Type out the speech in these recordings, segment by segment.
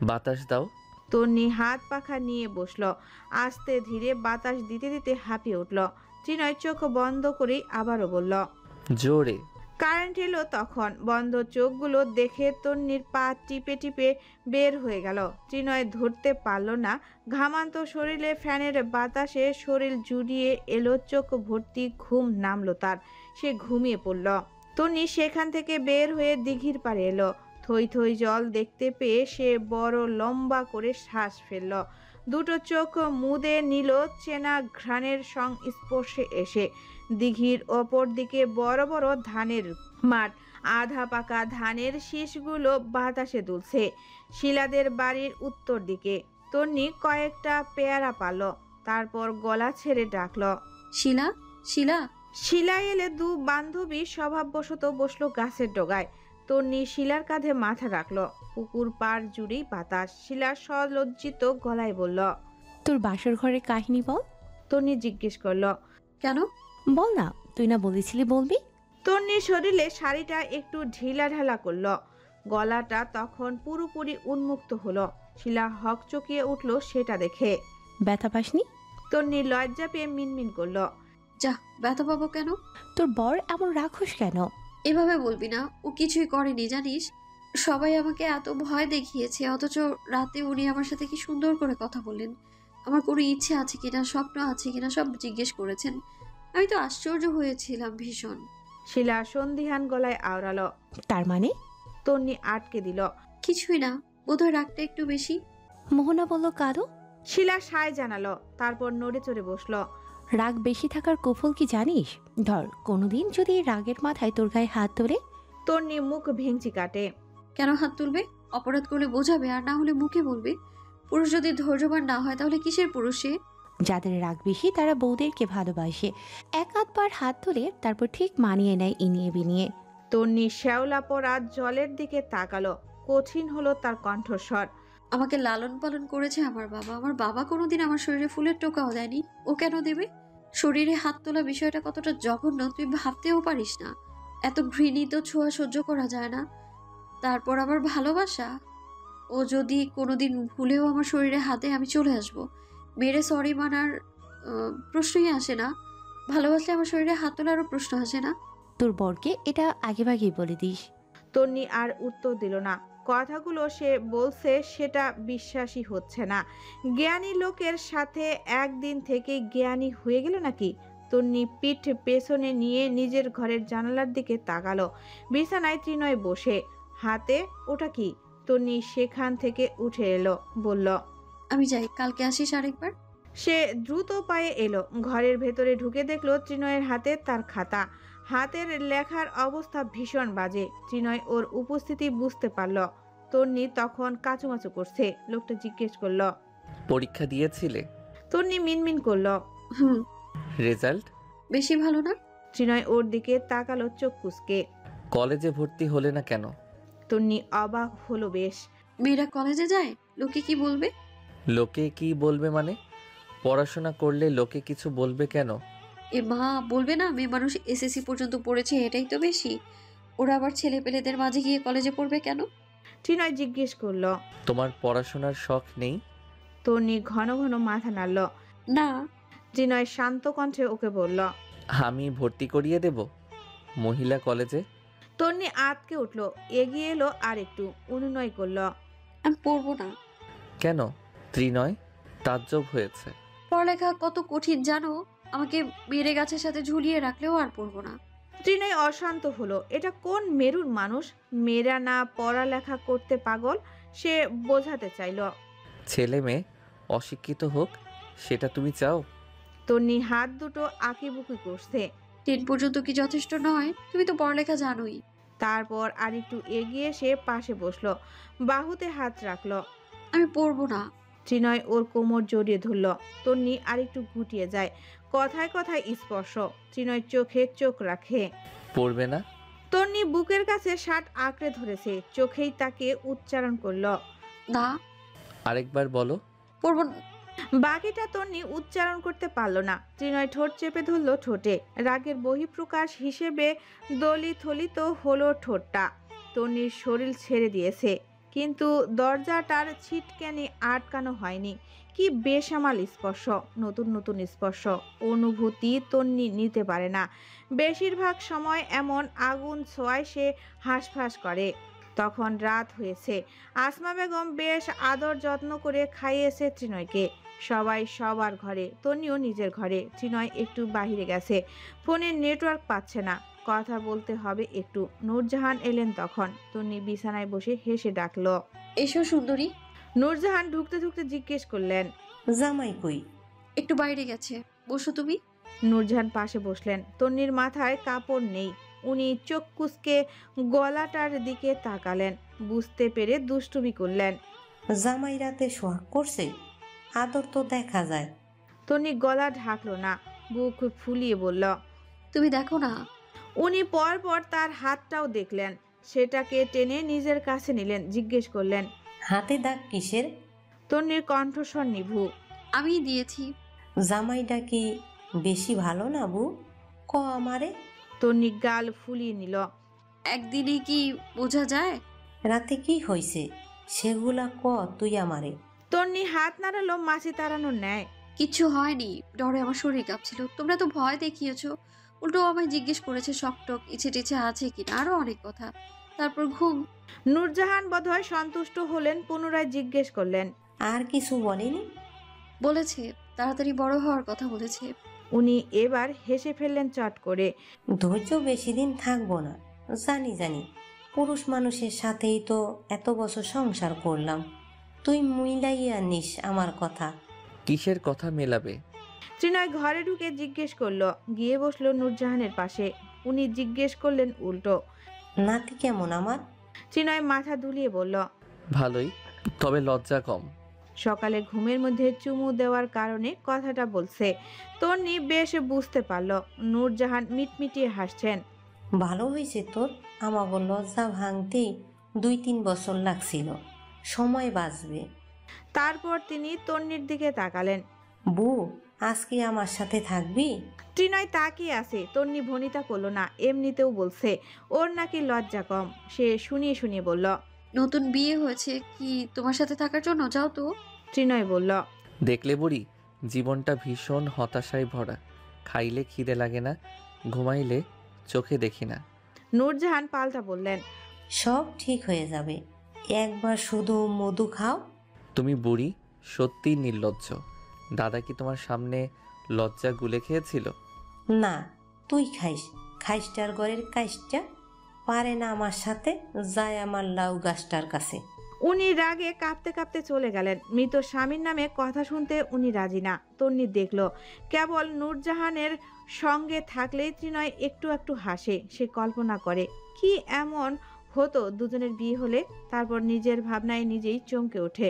বাতাস দাও। তন্নি হাত পাখা নিয়ে বসল। আস্তে ধীরে বাতাস দিতে দিতে হাঁপিয়ে উঠল। ত্রিনয় চোখ বন্ধ করেই আবারও বলল, জোরে। কারেন্ট এলো তখন। বন্ধ চোখগুলো দেখে তন্নির পা টিপে টিপে বের হয়ে গেল। ত্রিনয় ধরতে পারল না। ঘামান্ত শরীরে ফ্যানের বাতাসে শরীর জুড়িয়ে এলো। চোখ ভর্তি ঘুম নামলো তার। সে ঘুমিয়ে পড়ল। তন্নি সেখান থেকে বের হয়ে দিঘির পাড়ে এলো। থই থই জল দেখতে পেয়ে সে বড় লম্বা করে শ্বাস ফেলল। দুটো চোখ মুদে নিল চেনা ঘ্রাণের সংস্পর্শে এসে। দিঘির ওপর দিকে বড় বড় ধানের মাঠ। আধা পাকা ধানের শীষগুলো বাতাসে দুলছে। শিলাদের বাড়ির উত্তর দিকে। তন্নি কয়েকটা পেয়ারা পাল। তারপর গলা ছেড়ে ডাকল, শিলা, শিলা। শিলা এলে দু বান্ধবী স্বভাববশত বসলো গাছের ডগায়। তন্নি শিলার কাঁধে মাথা রাখলো। পুকুর পাড় জুড়েই বাতাস। শিলা সলজ্জিত গলায় বলল, তোর বাসর ঘরের কাহিনী বল। তন্নি জিজ্ঞেস করলো, কেন? বল না, তুই না বলেছিলি বলবি। তন্নির শরীরে শাড়িটা একটু ঢিলা ঢালা করলো। গলাটা তখন পুরোপুরি উন্মুক্ত হলো। শিলা হকচকিয়ে উঠল সেটা দেখে। ব্যথা পাসনি? তন্নি লজ্জা পেয়ে মিনমিন করলো, যা, ব্যথা পাবো কেন? তোর বর এমন রাক্ষস কেন? এভাবে বলবি না, ও কিছুই করেনি জানিস। সবাই আমাকে এত ভয় দেখিয়েছে, অথচ রাতে উনি আমার সাথে কি সুন্দর করে কথা বললেন। আমার কোনো ইচ্ছে আছে কিনা, স্বপ্ন আছে কিনা সব জিজ্ঞেস করেছেন। আমি তো আশ্চর্য হয়েছিলাম ভীষণ। শিলা সন্দিহান গলায় আওড়ালো। তার মানে? তন্নি আটকে দিল, কিছুই না, বোধহয় রাগটা একটু বেশি। মোহনা বলল কারো। শিলা সায় জানালো। তারপর নড়ে চড়ে বসলো। রাগ বেশি থাকার কুফল কি জানিস? ধর, কোনোদিন যদি রাগের মাথায় তোর গায়ে হাত তোলে। তন্নি মুখ ভেঙচি কাটে। কেন হাত তুলবে? অপরাধ করলে বোঝাবে, আর না হলে মুখে বলবে। পুরুষ যদি ধৈর্যবান না হয় তাহলে কিসের পুরুষ সে? যাদের রাগ বেশি তারা বউদেরকে ভালোবাসে। এক আধবার হাত তোলে, তারপর ঠিক মানিয়ে নেয় ইনিয়ে বিনিয়ে। তন্নি শ্যাওলা পড়া জলের দিকে তাকালো। কঠিন হলো তার কণ্ঠস্বর। আমাকে লালন পালন করেছে আমার বাবা। আমার বাবা কোনোদিন আমার শরীরে ফুলের টোকাও দেয়নি। ও কেন দেবে? শরীরে হাত তোলা বিষয়টা কতটা জঘন্য তুই ভাবতেও পারিস না। এত ঘৃণিত ছোঁয়া সহ্য করা যায় না। তারপর আবার ভালোবাসা। ও যদি কোনোদিন ভুলেও আমার শরীরে হাতে, আমি চলে আসব। মেরে সরি মানার প্রশ্নই আসে না। ভালোবাসলে আমার শরীরে হাত তোলারও প্রশ্ন আসে না। তোর বরকে এটা আগেভাগেই বলে দিস। তন্নি আর উত্তর দিল না। কথাগুলো সে বলছে সেটা বিশ্বাসই হচ্ছে না। জ্ঞানী লোকের সাথে একদিন থেকে জ্ঞানী হয়ে গেল নাকি? তন্নি পিঠ পেছনে নিয়ে নিজের ঘরের জানালার দিকে তাকালো। বিছানায় ত্রিনয় বসে। হাতে ওটা কি? তন্নি সেখান থেকে উঠে এলো, বলল, আমি যাই, কালকে আসিস আরেকবার। সে দ্রুত পায়ে এলো। ঘরের ভেতরে ঢুকে দেখলো ত্রিনয়ের হাতে তার খাতা। হাতের লেখার অবস্থা ভীষণ বাজে। ত্রিনয় ওর উপস্থিতি বুঝতে পারল। তন্নি তখন কাচুমাচু করছে। লোকটা জিজ্ঞেস করলো, পরীক্ষা দিয়েছিলে? তন্নি মিনমিন করলো, হুম। রেজাল্ট? বেশি ভালো না। ত্রিনয় ওর দিকে তাকালো চোখ কুঁচকে। কলেজে ভর্তি হলে না কেন? তন্নি অবাক হলো বেশ। মেয়েরা কলেজে যায়, লোকে কি বলবে? লোকে কি বলবে মানে? পড়াশোনা করলে লোকে কিছু বলবে কেন? এ মা, বলবে না মেয়ে মানুষ এসএসসি পর্যন্ত পড়েছে, এটাই তো বেশি। ওরা আবার ছেলে পেলেদের মাঝে গিয়ে কলেজে পড়বে কেন? ত্রিনয় জিজ্ঞেস করলো, তোমার পড়াশোনার শখ নেই? তন্নি ঘন ঘন মাথা নাড়ল। না। ত্রিনয় শান্ত কণ্ঠে ওকে বলল, আমি ভর্তি করিয়ে দেব মহিলা কলেজে। তন্নি আতকে উঠলো। এগিয়ে এলো আর একটু অনুনয় করলো, আমি পড়বো না। কেন? ত্রিনয় তাজ্জব হয়েছে। পড়ালেখা কত কঠিন জানো? আমাকে মেরে গাছের সাথে ঝুলিয়ে রাখলেও আর পড়বো না। ত্রিনয় অশান্ত হলো। এটা কোন মেরুর মানুষ? মেয়েরা না পড়ালেখা করতে পাগল? সে বোঝাতে চাইল। ছেলে মেয়ে অশিক্ষিত হোক সেটা তুমি চাও? তন্নি হাত দুটো আঁকিবুকি করছে। 10 পর্যন্ত কি যথেষ্ট নয়? তুমি তো পড়ালেখা জানোই। তারপর আরেকটু এগিয়ে সে পাশে বসলো। বাহুতে হাত রাখলো। আমি পড়বো না। ত্রিনয় ওর কোমর জড়িয়ে ধরল। তন্নি আরেকটু গুটিয়ে যায়। কথায় কথায় স্পর্শ। ত্রিনয় চোখে চোখ রাখে। পড়বে না? তন্নি বুকের কাছে শার্ট আঁকড়ে ধরেছে। চোখেই তাকে উচ্চারণ করলো, না। আরেকবার বলো। পড়বো না। বাকিটা তন্নি উচ্চারণ করতে পারল না। ত্রিনয় ঠোঁট চেপে ধরল ঠোঁটে। রাগের বহিঃপ্রকাশ হিসেবে দলিত থলিত হলো ঠোঁটটা। তন্নির শরীর ছেড়ে দিয়েছে। কিন্তু দরজাটার ছিটকানি আটকানো হয়নি। কি বেসামাল স্পর্শ, নতুন নতুন স্পর্শ, অনুভূতি তন্নি নিতে পারে না। বেশিরভাগ সময় এমন আগুন ছোঁয়ায় সে হাঁসফাঁস করে। তখন রাত হয়েছে। আসমা বেগম বেশ আদর যত্ন করে খাইয়েছে ত্রিনয়কে। সবাই সবার ঘরে, তন্নিও নিজের ঘরে। ত্রিনয় একটু বাহিরে গেছে, ফোনের নেটওয়ার্ক পাচ্ছে না, কথা বলতে হবে একটু। নূরজাহান এলেন তখন। তন্নি বিছানায় বসে হেসে ডাকলো, এসো সুন্দরী। নূরজাহান ঢুকতে ঢুকতে জিজ্ঞেস করলেন, জামাই কই? একটু বাইরে গেছে, বসো তুমি। নূরজাহান পাশে বসলেন। তন্নির মাথায় কাপড় নেই। উনি চোখ কুঁচকে গলাটার দিকে তাকালেন, বুঝতে পেরে দুষ্টুমি করলেন, জামাই রাতে সোহাগ করছে? আদর তো দেখা যায়। তন্নি গলা ঢাকলো না, বুক ফুলিয়ে বলল, তুমি দেখো না। উনি পর পর তার হাতটাও দেখলেন, সেটাকে টেনে নিজের কাছে নিলেন, জিজ্ঞেস করলেন, হাতে দাগ কিসের? তন্নির কণ্ঠস্বর নিভু। আমি দিয়েছি। জামাইটা কি বেশি ভালো না বউ? ক আমারে। তন্নি গাল ফুলিয়ে নিল, একদিনে কি বোঝা যায়? রাতে কি হয়েছে সেগুলা ক তুই আমারে। তন্নি হাত নাড়ালো মাছি তাড়ানোর ন্যায়। কিচ্ছু হয়নি, ডরে আমার শরীর কাঁপছিল। তোমরা তো ভয় দেখিয়েছো। উল্টো আমায় জিজ্ঞেস করেছে শকটক ইচ্ছে টিছে আছে কিনা, আরো অনেক কথা। তারপর ঘুম। নূরজাহান বোধহয় সন্তুষ্ট হলেন, পুনরায় জিজ্ঞেস করলেন, আর কিছু বলেনি? বলেছে তাড়াতাড়ি বড় হওয়ার কথা বলেছে। উনি এবার হেসে ফেললেন চট করে। ধৈর্য বেশি দিন থাকবো না, জানি জানি। পুরুষ মানুষের সাথেই তো এত বছর সংসার করলাম। তুই মুইলাইয়া নিস আমার কথা। কিসের কথা মেলাবে? ত্রিনয় ঘরে ঢুকে জিজ্ঞেস করলো, গিয়ে বসলো নূরজাহানের পাশে। উনি জিজ্ঞেস করলেন উল্টো, নাতি কেমন আমার? ত্রিনয় মাথা দুলিয়ে বলল, ভালোই, তবে লজ্জা কম। সকালে ঘুমের মধ্যে চুমু দেওয়ার কারণে কথাটা বলছে। তন্নি বেশ বুঝতে পারল। নূরজাহান মিটমিটিয়ে হাসছেন। ভালো হয়েছে তোর। আমাকে লজ্জা ভাঙতেই 2-3 বছর লাগছিল, সময় বাঁচবে। তারপর তিনি তন্নির দিকে তাকালেন। বউ, আজকে আমার সাথে থাকবি? ত্রিনয় তাকিয়ে আছে। তন্নি ভনিতা করলো না, এমনিতেও বলছে ওর নাকি লজ্জা কম। সে শুনিয়ে শুনিয়ে বলল, নতুন বিয়ে হয়েছে কি তোমার সাথে থাকার জন্য? যাও তো। ত্রিনয় বলল, দেখলে বুড়ি, জীবনটা ভীষণ হতাশায় ভরা। খাইলে খিদে লাগে না, ঘুমাইলে চোখে দেখি না। নূরজাহান পাল্টা বললেন, সব ঠিক হয়ে যাবে, একবার শুধু মধু খাও। তুমি বুড়ি সত্যিই নির্লজ্জ। দাদা কি তোমার সামনে লজ্জা গুলে খেয়েছিল? না, তুই খাইস। খাইসটার ঘরের কাইসটা পারে না আমার সাথে, যায় আমার লাউ গাছটার কাছে। উনি রাগে কাঁপতে কাঁপতে চলে গেলেন। মৃত স্বামীর নামে কথা শুনতে উনি রাজি না। তন্নি দেখল, কেবল নূরজাহানের সঙ্গে থাকলেই ত্রিনয় একটু একটু হাসে। সে কল্পনা করে কি এমন হতো দুজনের বিয়ে হলে। তারপর নিজের ভাবনায় নিজেই চমকে ওঠে।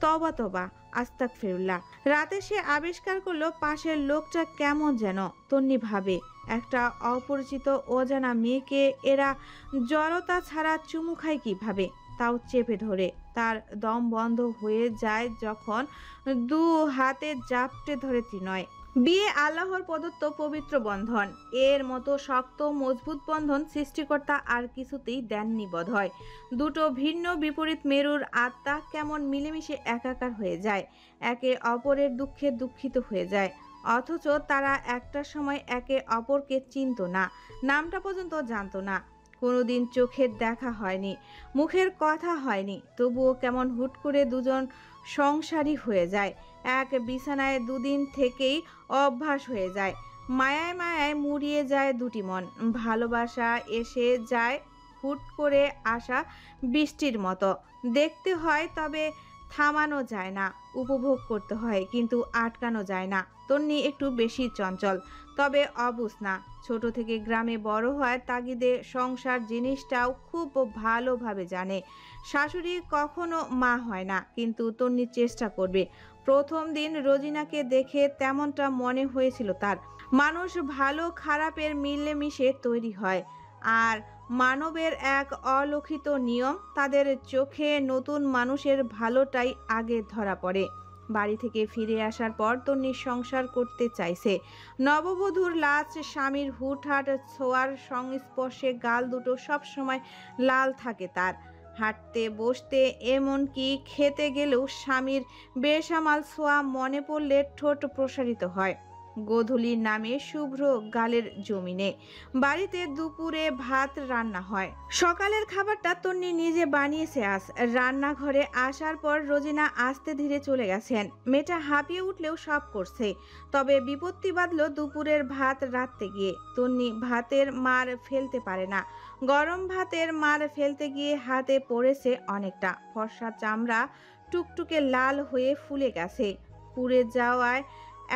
তবা তবা, আস্তাগফিরুল্লাহ। রাতে সে আবিষ্কার করলো পাশের লোকটা কেমন যেন। তন্নি ভাবে, একটা অপরিচিত অজানা মেয়েকে এরা জড়তা ছাড়া চুমু খায় কিভাবে, তাও চেপে ধরে। তার দম বন্ধ হয়ে যায় যখন দু হাতে জাপটে ধরে ত্রিনয়। বিয়ে আল্লাহর প্রদত্ত পবিত্র বন্ধন। এর মতো শক্ত মজবুত বন্ধন সৃষ্টিকর্তা আর কিছুতেই দেননি বোধহয়। দুটো ভিন্ন বিপরীত মেরুর আত্মা কেমন মিলেমিশে একাকার হয়ে যায়, একে অপরের দুঃখে দুঃখিত হয়ে যায়। অথচ তারা একটা সময় একে অপরকে চিনত না, নামটা পর্যন্ত জানতো না। কোনোদিন চোখের দেখা হয়নি, মুখের কথা হয়নি, তবুও কেমন হুট করে দুজন সংসারী হয়ে যায়। এক বিছানায় দুদিন থেকেই অভ্যাস হয়ে যায়। মায়ায় মায়ায় মুড়িয়ে যায় দুটি মন। ভালোবাসা এসে যায় হুট করে আসা বৃষ্টির মতো। দেখতে হয় তবে থামানো যায় না, উপভোগ করতে হয় কিন্তু আটকানো যায় না। তন্নি একটু বেশি চঞ্চল, তবে অবুঝ না। ছোট থেকে গ্রামে বড় হয় তাগিদে সংসার জিনিসটাও খুব ভালোভাবে জানে। শাশুড়ি কখনো মা হয় না, কিন্তু তন্নি চেষ্টা করবে। প্রথম দিন রোজিনাকে দেখে তেমনটা মনে হয়েছিল তার। মানুষ ভালো খারাপের মিলেমিশে তৈরি হয়, আর মানবের এক অলৌকিক নিয়ম, তাদের চোখে নতুন মানুষের ভালোটাই আগে ধরা পড়ে। বাড়ি থেকে ফিরে আসার পর তন্নি সংসার করতে চাইছে। নববধূর লাশ স্বামীর হুটহাট ছোঁয়ার সংস্পর্শে গাল দুটো সব সময় লাল থাকে তার। হাঁটতে বসতে এমনকি খেতে গেলেও স্বামীর বেসামাল ছোঁয়া মনে পড়লে ঠোঁট প্রসারিত হয়। গোধূলির নামে শুভ্র গালের জমিনে বাড়িতে দুপুরে ভাত রান্না হয়। সকালের খাবারটা তন্নি নিজে বানিয়েছে আজ। রান্নাঘরে আসার পর রোজিনা আস্তে ধীরে চলে গেছেন। মেয়েটা হাঁপিয়ে উঠলেও সব করছে। তবে বিপত্তি বাঁধল দুপুরের ভাত রাঁধতে গিয়ে। তন্নি ভাতের মার ফেলতে পারে না। গরম ভাতের মার ফেলতে গিয়ে হাতে পড়েছে অনেকটা। ফর্সা চামড়া টুকটুকে লাল হয়ে ফুলে গেছে। পুড়ে যাওয়ায়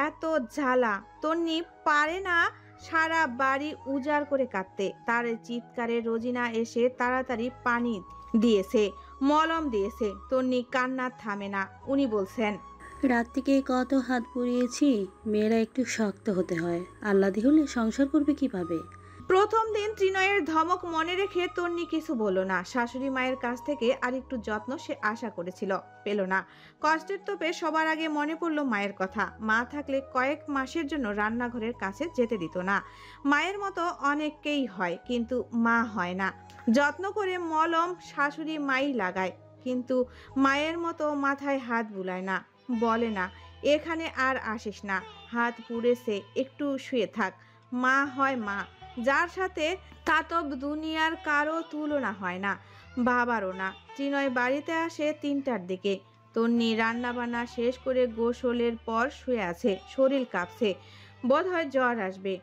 এত জ্বালা তন্নি পারে না সারা বাড়ি উজাড় করে কাঁদতে। তার চিৎকারে রোজিনা এসে তাড়াতাড়ি পানি দিয়েছে, মলম দিয়েছে। তন্নি কান্না থামে না। উনি বলছেন, রাত থেকে কত হাত পুড়িয়েছি। মেয়েরা একটু শক্ত হতে হয়, আল্লাদি হলে সংসার করবে কিভাবে? প্রথম দিন ত্রিনয়ের ধমক মনে রেখে তন্নি কিছু বলল না। শাশুড়ি মায়ের কাছ থেকে আরেকটু যত্ন সে আশা করেছিল, পেল না। কষ্টের তোপে সবার আগে মনে পড়ল মায়ের কথা। মা থাকলে কয়েক মাসের জন্য রান্নাঘরের কাছে যেতে দিত না। মায়ের মতো অনেককেই হয়, কিন্তু মা হয় না। যত্ন করে মলম শাশুড়ি মাই লাগায়, কিন্তু মায়ের মতো মাথায় হাত বুলায় না, বলে না এখানে আর আসিস না, হাত পুড়েছে, একটু শুয়ে থাক। মা হয় মা, যার সাথে তাতব দুনিয়ার কারো তুলনা হয় না, বাবারও না। ত্রিনয় বাড়িতে আসে 3টার দিকে। তন্নি রান্নাবান্না শেষ করে গোসলের পর শুয়ে আছে। শরীর কাঁপছে, বোধহয় জ্বর আসবে।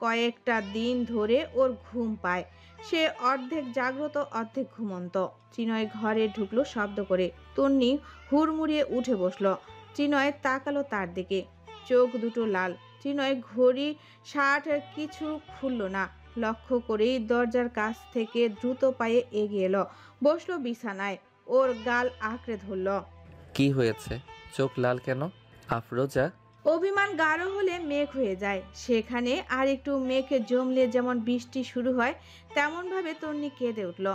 কয়েকটা দিন ধরে ওর ঘুম পায়। সে অর্ধেক জাগ্রত অর্ধেক ঘুমন্ত। ত্রিনয় ঘরে ঢুকলো শব্দ করে। তন্নি হুড়মুড়িয়ে উঠে বসলো। ত্রিনয় তাকালো তার দিকে, চোখ দুটো লাল। ত্রিনয় ঘড়ি শার্ট কিছু খুলল না। লক্ষ্য করেই দরজার কাছ থেকে দ্রুত পায়ে এগিয়ে এলো, বসলো বিছানায়। ওর গাল আঁকড়ে ধরল। কি হয়েছে? চোখ লাল কেন? আফরোজা? অভিমান গাঢ় হলে মেঘ হয়ে যায়, সেখানে আর একটু মেঘ জমলে যেমন বৃষ্টি শুরু হয়, তেমন ভাবে তন্নি কেঁদে উঠল।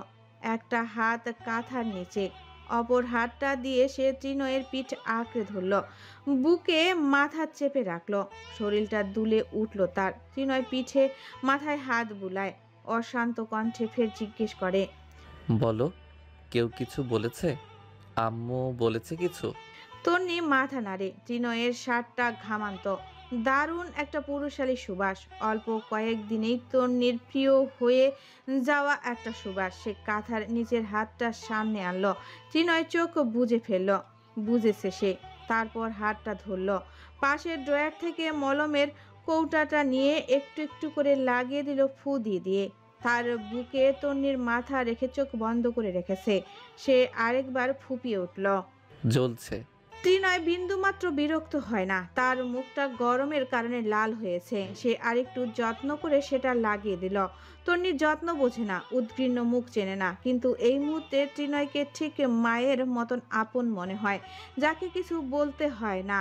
একটা হাত কাঁথার নিচে, অপর হাতটা দিয়ে সে ত্রিনয়ের পিঠ আঁকড়ে ধরল, বুকে মাথা চেপে রাখলো। শরীরটা দুলে উঠল তার। ত্রিনয় পিঠে মাথায় হাত বুলায়, অশান্ত কণ্ঠে ফের জিজ্ঞেস করে, বলো, কেউ কিছু বলেছে? আম্মু বলেছে কিছু? তন্নি মাথা নাড়ে। ত্রিনয়ের শার্টটা ঘামান্ত, দারুণ একটা পুরুষালী সুবাস। অল্প কয়েকদিনেই তন্নির প্রিয় হয়ে যাওয়া একটা সুবাস। সে কাঁথার নিচের হাতটা সামনে আনলো। ত্রিনয় চোখ বুজে ফেলল, বুঝেছে সে। তারপর হাতটা ধরল। পাশের ড্রয়ার থেকে মলমের কৌটাটা নিয়ে একটু একটু করে লাগিয়ে দিল, ফু দিয়ে দিয়ে। তার বুকে তন্নির মাথা রেখে চোখ বন্ধ করে রেখেছে। সে আরেকবার ফুপিয়ে উঠল। জ্বলছে। ত্রিনয় বিন্দুমাত্র বিরক্ত হয় না। তার মুখটা গরমের কারণে লাল হয়েছে। সে আরেকটু যত্ন করে সেটা লাগিয়ে দিল। তন্নির যত্ন বোঝে না, উদ্ঘৃণ্য মুখ চেনে না, কিন্তু এই মুহূর্তে ত্রিনয়কে ঠিক মায়ের মতন আপন মনে হয়, যাকে কিছু বলতে হয় না,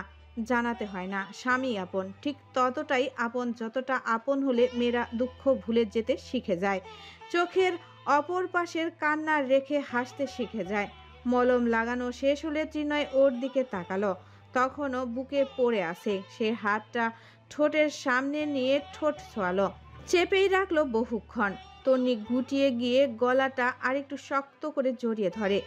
জানাতে হয় না। স্বামী আপন, ঠিক ততটাই আপন যতটা আপন হলে মেয়েরা দুঃখ ভুলে যেতে শিখে যায়, চোখের অপর পাশের কান্না রেখে হাসতে শিখে যায়। মলম লাগানো শেষ হলে ত্রিনয় ওর দিকে তাকালো। তখনও বুকে পড়ে আছে। সে হাতটা ঠোঁটের সামনে নিয়ে ঠোঁট ছোঁয়ালো, চেপেই রাখলো বহুক্ষণ। তন্নি গুটিয়ে গিয়ে গলাটা আরেকটু শক্ত করে জড়িয়ে ধরে,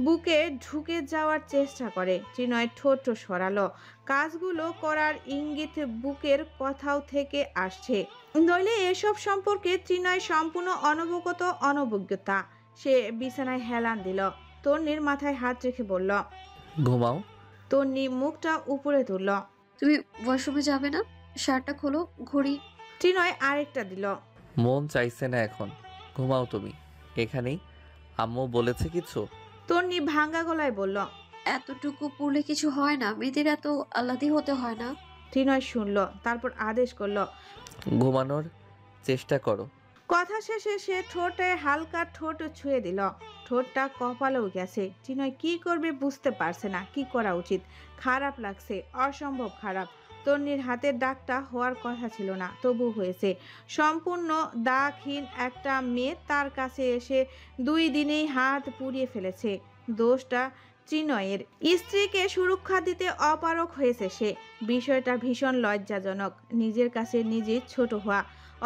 বুকে ঢুকে যাওয়ার চেষ্টা করে। ত্রিনয় ঠোঁট সরালো। কাজগুলো করার ইঙ্গিত বুকের কোথাও থেকে আসছে, নইলে এসব সম্পর্কে ত্রিনয় সম্পূর্ণ অনভিজ্ঞতা। সে বিছানায় হেলান দিল। তন্নির মাথায় হাত রেখে বলল, ঘুমাও। তন্নি মুখটা উপরে তুলল। তুমি ওয়াশরুমে যাবে না? শার্টটা খোলো, ঘড়ি। ত্রিনয় আরেকটা দিল। মন চাইছে না এখন, ঘুমাও তুমি এখানেই। আম্মু বলেছে কিছু? তন্নি ভাঙ্গা গলায় বলল, এতটুকু পড়লে কিছু হয় না, মেয়েদের এত আল্লাদি হতে হয় না। ত্রিনয় শুনল, তারপর আদেশ করল, ঘুমানোর চেষ্টা করো। কথা শেষে সে ঠোঁটে হালকা ঠোঁট ছুঁয়ে দিল। ঠোঁটটা কপালেও গেছে। ত্রিনয় কি করবে বুঝতে পারছে না, কি করা উচিত। খারাপ লাগছে, অসম্ভব খারাপ। তন্নির হাতের দাগটা হওয়ার কথা ছিল না, তবু হয়েছে। সম্পূর্ণ দাগহীন একটা মেয়ে তার কাছে এসে 2 দিনেই হাত পুড়িয়ে ফেলেছে। দোষটা ত্রিনয়ের। স্ত্রীকে সুরক্ষা দিতে অপারগ হয়েছে সে। বিষয়টা ভীষণ লজ্জাজনক, নিজের কাছে নিজে ছোট হওয়া।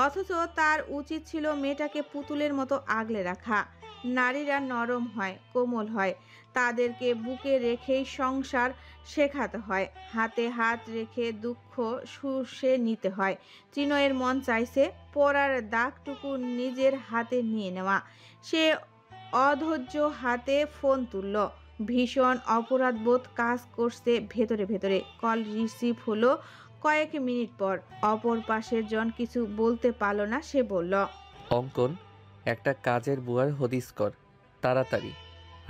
অথচ তার উচিত ছিল মেয়েটাকে পুতুলের মতো আগলে রাখা। নারীরা নরম হয়, কোমল হয়। তাদেরকে বুকে রেখেই সংসার শেখাতে হয়, হাতে হাত রেখে দুঃখ শুষে নিতে হয়। চিনয়ের মন চাইছে পরার দাগটুকু নিজের হাতে নিয়ে নেওয়া। সে অধৈর্য হাতে ফোন তুলল। ভীষণ অপরাধবোধ কাজ করছে ভেতরে ভেতরে। কল রিসিভ হলো কয়েক মিনিট পর। অপর পাশের জন কিছু বলতে পারল না। সে বলল, অঙ্কন, একটা কাজের বুয়ার হদিস কর তাড়াতাড়ি,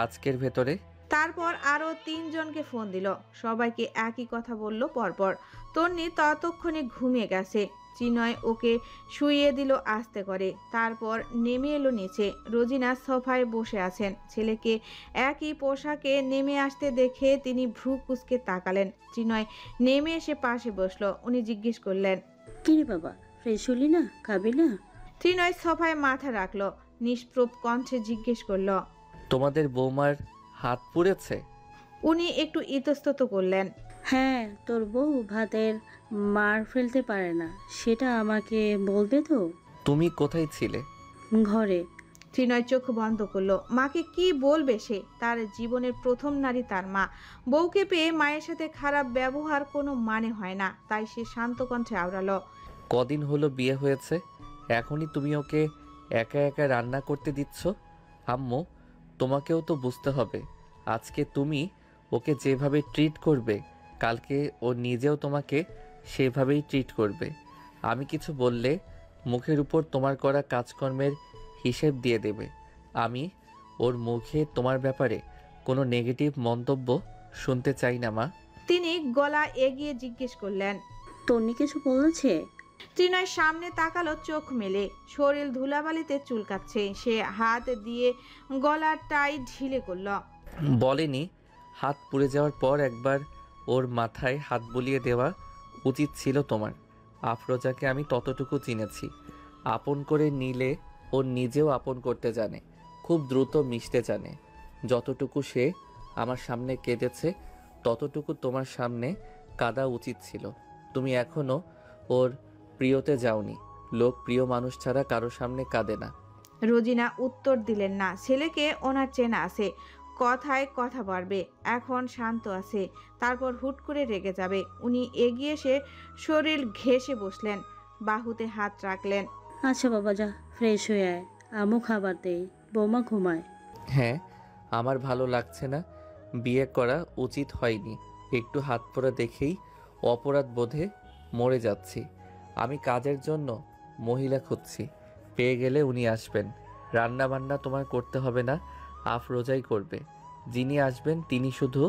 আজকের ভেতরে। তারপর আরো 3 জনকে ফোন দিল। সবাইকে একই কথা বলল পরপর। তন্নি ততক্ষণে ঘুমিয়ে গেছে। চিনয় ওকে শুইয়ে দিল আস্তে করে। তারপর নেমে এলো নিচে। রোজিনা সোফায় বসে আছেন। ছেলেকে একই পোশাকে নেমে আসতে দেখে তিনি ভ্রু কুঁচকে তাকালেন। চিনয় নেমে এসে পাশে বসলো। উনি জিজ্ঞেস করলেন, কিরে বাবা, ফ্রেশ হলি না? খাবি না? ত্রিনয় সোফায় মাথা রাখলো। নিষ্প্রভ কণ্ঠে জিজ্ঞেস করলো, তোমাদের বৌমার হাত পুড়েছে? উনি একটু ইতস্তত করলেন। হ্যাঁ, তোর বউ ভাতের মার ফেলতে পারে না, সেটা আমাকে বলবে তো। তুমি কোথায় ছিলে? ঘরে। ত্রিনয় চোখ বন্ধ করলো। মাকে কি বলবে সে? তার জীবনের প্রথম নারী তার মা। বউকে পেয়ে মায়ের সাথে খারাপ ব্যবহার কোনো মানে হয় না। তাই সে শান্ত কণ্ঠে আওড়ালো, কদিন হলো বিয়ে হয়েছে, এখনই তুমি ওকে একা একা রান্না করতে দিচ্ছ? আম্মু, তোমাকেও তো বুঝতে হবে, আজকে তুমি ওকে যেভাবে ট্রিট করবে, কালকে ও নিজেও তোমাকে সেভাবেই ট্রিট করবে। আমি কিছু বললে মুখের উপর তোমার করা কাজকর্মের হিসেব দিয়ে দেবে। আমি ওর মুখে তোমার ব্যাপারে কোনো নেগেটিভ মন্তব্য শুনতে চাই না মা। তিনি গলা এগিয়ে জিজ্ঞেস করলেন, তন্নি কিছু বলেছে? ত্রিনয় সামনে তাকালো চোখ মেলে। শরীর ধুলাবালিতে চুলকাচ্ছে। সে হাত দিয়ে গলার টাই ঢিলে করল। বলেনি হাত পুড়ে যাওয়ার পর একবার ওর মাথায় হাত বুলিয়ে দেওয়া উচিত ছিল তোমার। আফরোজাকে আমি ততটুকু চিনেছি, আপন করে নিলে ও নিজেও আপন করতে জানে, খুব দ্রুত মিশতে জানে। যতটুকু সে আমার সামনে কেঁদেছে ততটুকু তোমার সামনে কাঁদা উচিত ছিল। তুমি এখনো ওর প্রিয়তে যাওনি। লোক প্রিয় মানুষ ছাড়া কারো সামনে কাঁদে না। রোজিনা উত্তর দিলেন না। ছেলেকে ওনার চেনা আছে, কথায় কথা বাড়বে। এখন শান্ত আছে, তারপর হুট করে রেগে যাবে। উনি এগিয়ে এসে শরীর ঘেঁষে বসলেন, বাহুতে হাত রাখলেন। আচ্ছা বাবা, যা ফ্রেশ হয়ে আয়, আমু খাবার দেই, বৌমা ঘুমায়। হ্যাঁ, আমার ভালো লাগছে না, বিয়ে করা উচিত হয়নি। একটু হাত পোড়া দেখেই অপরাধ বোধে মরে যাচ্ছি। আমি কাজের জন্য মহিলা খুঁজছি, পেয়ে গেলে উনি আসবেন। রান্না বান্না তোমার করতে হবে না, আফরোজাই করবে। যিনি আসবেন তিনি শুধু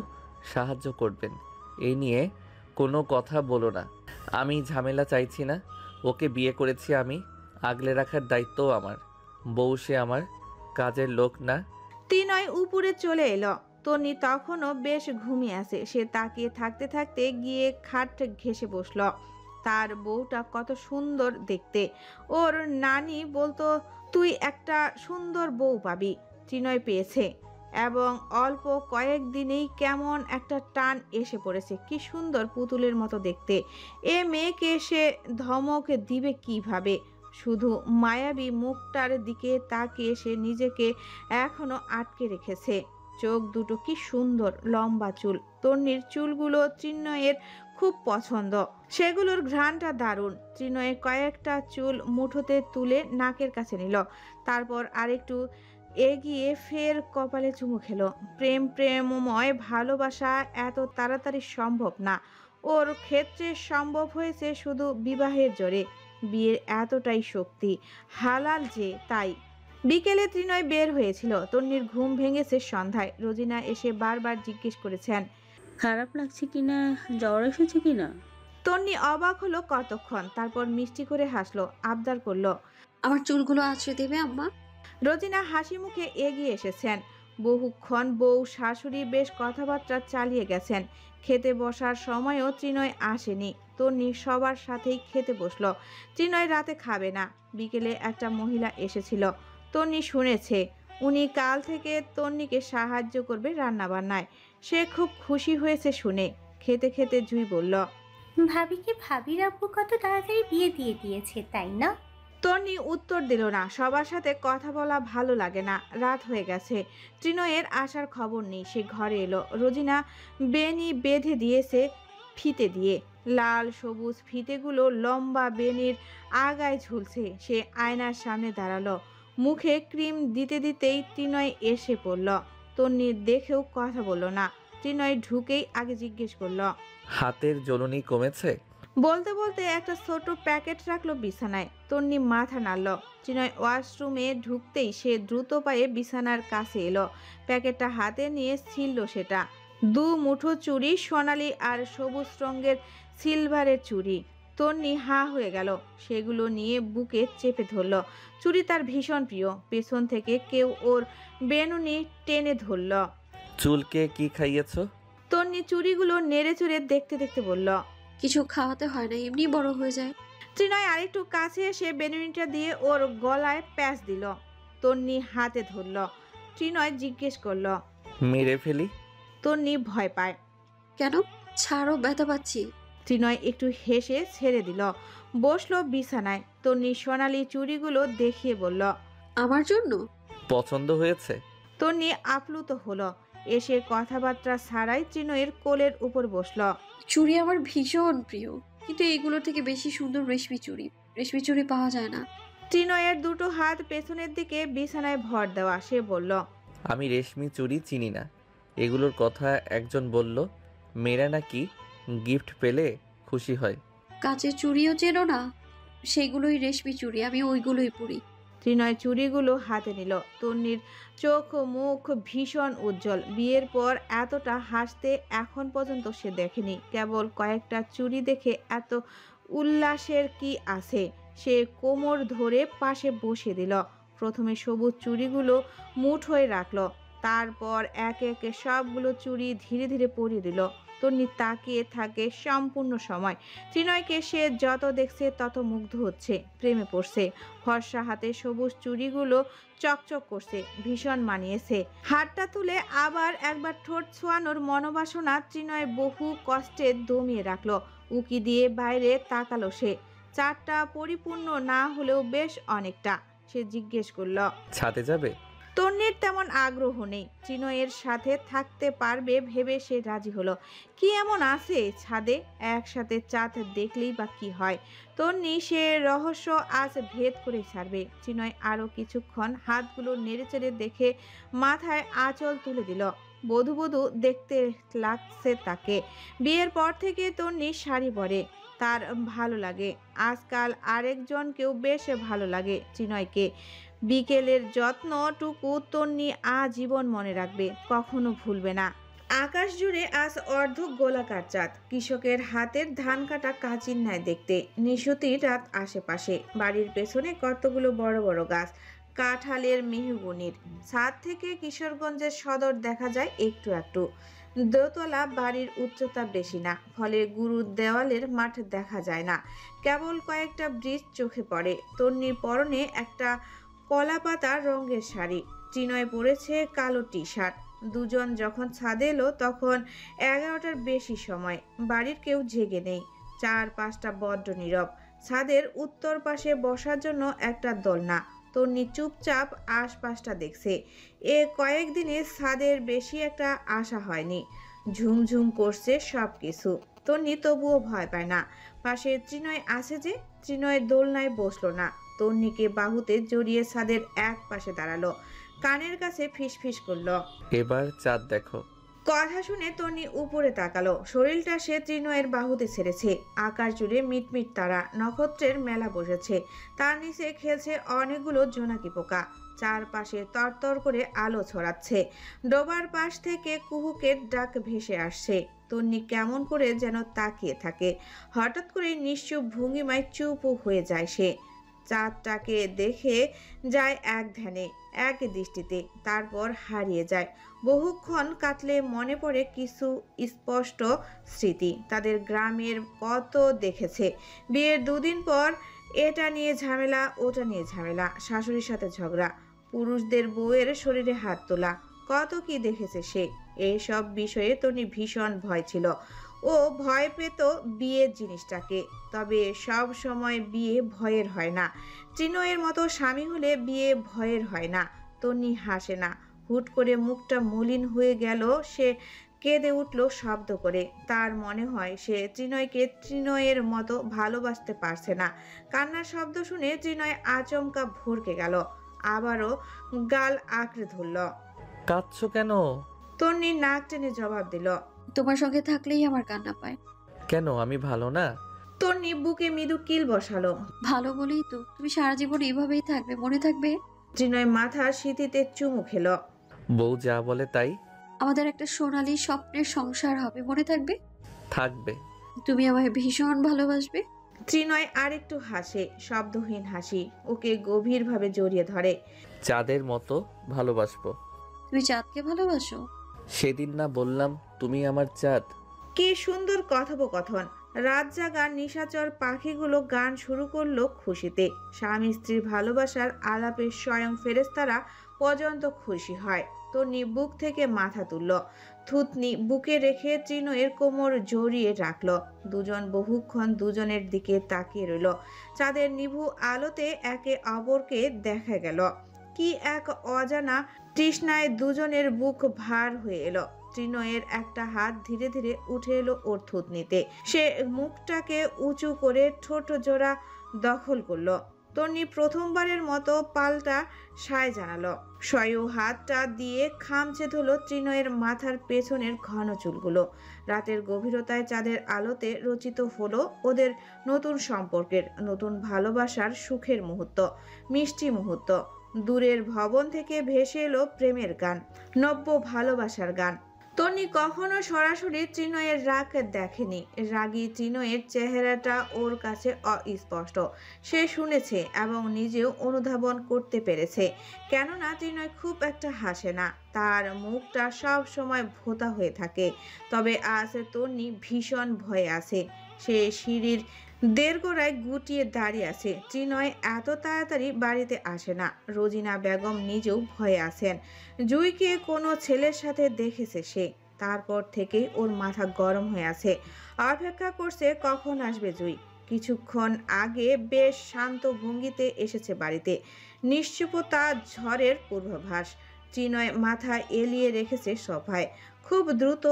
সাহায্য করবেন। এই নিয়ে কোনো কথা বলো না। আমি ঝামেলা চাইছি না। ওকে বিয়ে করেছি আমি, আগলে রাখার দায়িত্বও আমার। বউ সে আমার কাজের লোক না। তিনয় উপরে চলে এলো। তনি তখনও বেশ ঘুমিয়ে আছে। সে তাকিয়ে থাকতে থাকতে গিয়ে খাট ঘেঁষে বসল। তার বউটা কত সুন্দর দেখতে। ওর নানি বলতো, তুই একটা সুন্দর বউ পাবি। ত্রিনয় পেয়েছে, এবং অল্প কয়েকদিনেই কেমন একটা টান এসে পড়েছে। কি সুন্দর পুতুলের মতো দেখতে। এ মেয়েকে সে ধমক দিবে কিভাবে? শুধু মায়াবী মুখটার দিকে তাকিয়ে সে নিজেকে এখনো আটকে রেখেছে। চোখ দুটো কি সুন্দর, লম্বা চুল। তন্নির চুলগুলো ত্রিনয়ের খুব পছন্দ, সেগুলোর ঘ্রাণটা দারুণ। ত্রিনয়ে কয়েকটা চুল মুঠোতে তুলে নাকের কাছে নিল। তারপর আরেকটু এগিয়ে ফের কপালে চুমু খেলো। প্রেমময় ভালোবাসা এত তাড়াতাড়ি সম্ভব না। ওর ক্ষেত্রে সম্ভব হয়েছে শুধু বিবাহের জোরে। বিয়ের এতটাই শক্তি, হালাল যে, তাই। বিকেলে ত্রিনয় বের হয়েছিল। তন্নির ঘুম ভেঙেছে সন্ধ্যায়। রোজিনা এসে বারবার জিজ্ঞেস করেছেন, খারাপ লাগছে কিনা, জ্বর এসেছে কিনা? তন্নি অবাক হলো কতক্ষণ, তারপর মিষ্টি করে হাসলো, আবদার করলো, আমার চুলগুলো আছড়ে দেবে আম্মা? রোজিনা হাসি মুখে এগিয়ে এসেছেন। বহুক্ষণ বউ শাশুড়ি বেশ কথাবার্তা চালিয়ে গেছেন। খেতে বসার সময়ও ত্রিনয় আসেনি। তন্নি সবার সাথেই খেতে বসলো। ত্রিনয় রাতে খাবে না। বিকেলে একটা মহিলা এসেছিল। তন্নি শুনেছে উনি কাল থেকে তন্নিকে সাহায্য করবে রান্নাবান্নায়। সে খুব খুশি হয়েছে শুনে। খেতে খেতে জুই বলল, ভাবিকে ভাবির আব্বু কত তাড়াতাড়ি বিয়ে দিয়ে দিয়েছে, তাই না? তন্নি উত্তর দিল না। সবার সাথে কথা বলা ভালো লাগে না। রাত হয়ে গেছে, ত্রিনয়ের আসার খবর নেই। সে ঘরে এলো। রোজিনা বেনি বেঁধে দিয়েছে ফিতে দিয়ে। লাল সবুজ ফিতেগুলো লম্বা বেনির আগায় ঝুলছে। সে আয়নার সামনে দাঁড়ালো। মুখে ক্রিম দিতে দিতেই ত্রিনয় এসে পড়ল। তন্নি দেখেও কথা বলল না। ত্রিনয় ঢুকেই আগে জিজ্ঞেস করল, হাতের জ্বলুনি কমেছে? বলতে বলতে একটা ছোট প্যাকেট রাখলো বিছানায়। তন্নি মাথা নাড়ল। ত্রিনয় ওয়াশরুমে ঢুকতেই সে দ্রুত পায়ে বিছানার কাছে এলো। প্যাকেটটা হাতে নিয়ে ছিলল সেটা। 2 মুঠো চুড়ি, সোনালি আর সবুজ রঙের সিলভারের চুড়ি। তন্নি হা হয়ে গেল। সেগুলো নিয়ে বুকে চেপে ধরল। চুড়ি তার ভীষণ প্রিয়। পেছন থেকে কেউ ওর বেনুনি টেনে ধরল। চুলকে কি খাইয়েছ? তন্নি চুড়িগুলো নেড়ে চুড়ে দেখতে দেখতে বলল। কিছু খাওয়াতে হয় না, এমনি বড় হয়ে যায়। ত্রিনয় আরেকটু কাছে এসে বেনুনিটা দিয়ে ওর গলায় প্যাঁচ দিল। তন্নি হাতে ধরল। ত্রিনয় জিজ্ঞেস করল, মেরে ফেলি? তন্নি ভয় পায়। কেন? ছাড়ো, ব্যথা পাচ্ছি। ত্রিনয় একটু হেসে ছেড়ে দিল। বসলো বিছানায়। তন্নি সোনালি চুড়িগুলো দেখিয়ে বলল, আমার জন্য? পছন্দ হয়েছে? তন্নি আপ্লুত হলো। এসে কথাবার্তা ছাড়াই ত্রিনয়ের কোলের উপর বসল। চুড়ি আমার ভীষণ প্রিয়, কিন্তু এইগুলোর থেকে বেশি সুন্দর রেশমি চুড়ি। রেশমি চুড়ি পাওয়া যায় না। ত্রিনয়ের দুটো হাত পেছনের দিকে বিছানায় ভর দেওয়া। সে বলল, আমি রেশমি চুড়ি চিনি না। এগুলোর কথা একজন বলল, মেয়েরা নাকি গিফট পেলে খুশি হয়। কাচের চুড়িও চেনো না? সেগুলোই রেশমি চুড়ি, আমি ওইগুলোই পরি। ত্রিনয় চুড়িগুলো হাতে নিল। তন্নির চোখ মুখ ভীষণ উজ্জ্বল। বিয়ের পর এতটা হাসতে এখন পর্যন্ত সে দেখেনি। কেবল কয়েকটা চুড়ি দেখে এত উল্লাসের কি আছে? সে কোমর ধরে পাশে বসে দিল। প্রথমে সবুজ চুড়িগুলো মুঠোয় রাখলো। তারপর একে একে সবগুলো চুড়ি ধীরে ধীরে পরিয়ে দিল। তন্নি তাকিয়ে থাকে সম্পূর্ণ সময়। ত্রিনয়কে সে যত দেখছে তত মুগ্ধ হচ্ছে, প্রেমে পড়ছে। ফর্সা হাতে সবুজ চুড়িগুলো চকচক করছে, ভীষণ মানিয়েছে। হাতটা তুলে আবার একবার ঠোঁট ছোঁয়ানোর মনোবাসনা ত্রিনয় বহু কষ্টে দমিয়ে রাখলো। উকি দিয়ে বাইরে তাকালো সে। চারটা পরিপূর্ণ না হলেও বেশ অনেকটা। সে জিজ্ঞেস করল, ছাদে যাবে? তন্নির তেমন আগ্রহ নেই। ত্রিনয়ের সাথে থাকতে পারবে ভেবে সে রাজি হলো। কি এমন আছে ছাদে? একসাথে চাঁদ দেখলেই বা কি হয়? তন্নি সে রহস্য আজ ভেদ করে ছাড়বে। ত্রিনয় আরো কিছুক্ষণ হাতগুলো নেড়েচেড়ে দেখে মাথায় আঁচল তুলে দিল। বধূ বধূ দেখতে লাগছে তাকে। বিয়ের পর থেকে তন্নি শাড়ি পরে, তার ভালো লাগে। আজকাল আরেকজনকেও বেশ ভালো লাগে ত্রিনয়কে। বিকেলের যত্নটুকু তন্নি আজীবন মনে রাখবে, কখনো ভুলবে না। আকাশ জুড়ে আজ অর্ধ গোলাকার চাঁদ। কৃষকের হাতের ধান কাটা কাচির ন্যায় দেখতে। নিশুতি রাত আশেপাশে। বাড়ির পেছনে কতগুলো বড় বড় গাছ, কাঁঠালের মেহগুনির। ছাদ থেকে কিশোরগঞ্জের সদর দেখা যায় একটু একটু। দোতলা বাড়ির উচ্চতা বেশি না, ফলে গুরুর দেওয়ালের মাঠ দেখা যায় না। কেবল কয়েকটা ব্রিজ চোখে পড়ে। তন্নির পরনে একটা কলা পাতা রঙের শাড়ি। ত্রিনয় পরেছে কালো টি শার্ট। দুজন যখন ছাদে এলো তখন 11টার বেশি সময়। বাড়ির কেউ জেগে নেই। চারপাশটা বড্ড নীরব। ছাদের উত্তর পাশে বসার জন্য একটা দোলনা। তন্নি চুপচাপ আশপাশটা দেখছে। এ কয়েকদিনে ছাদের বেশি একটা আশা হয়নি। ঝুমঝুম করছে সব কিছু। তন্নি তবুও ভয় পায় না। পাশে ত্রিনয় আছে যে। ত্রিনয় দোলনায় বসলো না, তন্নিকে বাহুতে জড়িয়ে ছাদের এক পাশে দাঁড়ালো। কানের কাছে ফিসফিস করলো, এবার চাঁদ দেখো। কথা শুনে তন্নি উপরে তাকালো। শরীরটা সে ত্রিনয়ের বাহুতে ছেড়েছে। আকাশ জুড়ে মিটমিট তারা, নক্ষত্রের মেলা বসেছে। তার নিচে খেলছে অনেকগুলো জোনাকি পোকা। চারপাশে তরতর করে আলো ছড়াচ্ছে। ডোবার পাশ থেকে কুহুকের ডাক ভেসে আসছে। তন্নি কেমন করে যেন তাকিয়ে থাকে। হঠাৎ করে নিশ্চুপ ভঙ্গিমায় চুপ হয়ে যায় সে। চাঁদটাকে দেখে যায় এক ধ্যানে, এক দৃষ্টিতে, তারপর হারিয়ে যায়। বহুক্ষণ কাটলে মনে পড়ে কিছু স্পষ্ট স্মৃতি। তাদের গ্রামের কত দেখেছে। বিয়ের 2 দিন পর এটা নিয়ে ঝামেলা, ওটা নিয়ে ঝামেলা, শাশুড়ির সাথে ঝগড়া, পুরুষদের বউয়ের শরীরে হাত তোলা, কত কি দেখেছে সে। এইসব বিষয়ে তনি ভীষণ ভয় ছিল। ও ভয় পেত বিয়ের জিনিসটাকে, তবে সব সময় বিয়ে ভয়ের হয় না। ত্রিনয়ের মতো স্বামী হলে বিয়ে ভয়ের হয় না। তন্নি হাসে না। হুট করে মুখটা মলিন হয়ে গেল। সে কেঁদে উঠল শব্দ করে। তার মনে হয় সে ত্রিনয়কে ত্রিনয়ের মতো ভালোবাসতে পারছে না। কান্নার শব্দ শুনে ত্রিনয় আচমকা ভরকে গেল, আবারও গাল আঁকড়ে ধরল। কাঁদছো কেন? তন্নি নাক টেনে জবাব দিল। তোমার সঙ্গে থাকলেই আমার কান্না পায়। কেন আমি ভালো না? তন্নি বুকে মৃদু কিল বসালো। ভালো বলেই তো। তুমি সারা জীবন এভাবেই থাকবে, মনে থাকবে? ত্রিনয় মাথার সিঁথিতে চুমু খেল। বউ যা বলে তাই। আমাদের একটা সোনালী স্বপ্নের সংসার হবে, মনে থাকবে? থাকবে। তুমি আমায় ভীষণ ভালোবাসবে। ত্রিনয় আরেকটু হাসে, শব্দহীন হাসি। ওকে গভীরভাবে জড়িয়ে ধরে। চাঁদের মতো ভালোবাসবো। তুমি চাঁদকে ভালোবাসো? সেদিন না বললাম তুমি আমার চাঁদ? কি সুন্দর কথোপকথন। রাত জাগা নিশাচর পাখিগুলো গান শুরু করলো খুশিতে। স্বামী স্ত্রীর ভালোবাসার আলাপে স্বয়ং ফেরেশতারা পর্যন্ত খুশি হয়। তন্নি বুক থেকে মাথা তুলল, থুতনি বুকে রেখে ত্রিনয়ের কোমর জড়িয়ে রাখল। দুজন বহুক্ষণ দুজনের দিকে তাকিয়ে রইল। চাঁদের নিভু আলোতে একে অপরকে দেখা গেল। কি এক অজানা তৃষ্ণায় দুজনের বুক ভার হয়ে এলো। ত্রিনয়ের একটা হাত ধীরে ধীরে উঠে এলো ওর থুতনিতে। সে মুখটাকে উঁচু করে ঠোঁট জোড়া দখল করলো। তন্নি প্রথমবারের মতো পাল্টা সায় জানালো। স্বয়ং হাতটা দিয়ে খামচে ধরল ত্রিনয়ের মাথার পেছনের ঘন চুলগুলো। রাতের গভীরতায় চাঁদের আলোতে রচিত হলো ওদের নতুন সম্পর্কের, নতুন ভালোবাসার সুখের মুহূর্ত, মিষ্টি মুহূর্ত। দূরের ভবন থেকে ভেসে এলো প্রেমের গান, নব্য ভালোবাসার গান। তন্নি কখনো সরাসরি ত্রিনয়ের রাগ দেখেনি। রাগী ত্রিনয়ের চেহারাটা ওর কাছে অস্পষ্ট। সে শুনেছে এবং নিজেও অনুধাবন করতে পেরেছে। কেননা ত্রিনয় খুব একটা হাসে না, তার মুখটা সব সময় ভোঁতা হয়ে থাকে। তবে আজ তন্নি ভীষণ ভয়ে আছে। সে সিঁড়ির দেড়গোড়ায় গুটিয়ে দাঁড়িয়ে আছে। ত্রিনয় এত তাড়াতাড়ি বাড়িতে আসে না। রোজিনা বেগম নিজেও ভয়ে আছেন। জুইকে কোনো ছেলের সাথে দেখেছে সে। তারপর থেকেই ওর মাথা গরম হয়ে আছে। অপেক্ষা করছে কখন আসবে জুই। কিছুক্ষণ আগে বেশ শান্ত ভঙ্গিতে এসেছে বাড়িতে। নিশ্চুপতা ঝড়ের পূর্বাভাস। ত্রিনয় মাথা এলিয়ে রেখেছে সোফায়। খুব দ্রুত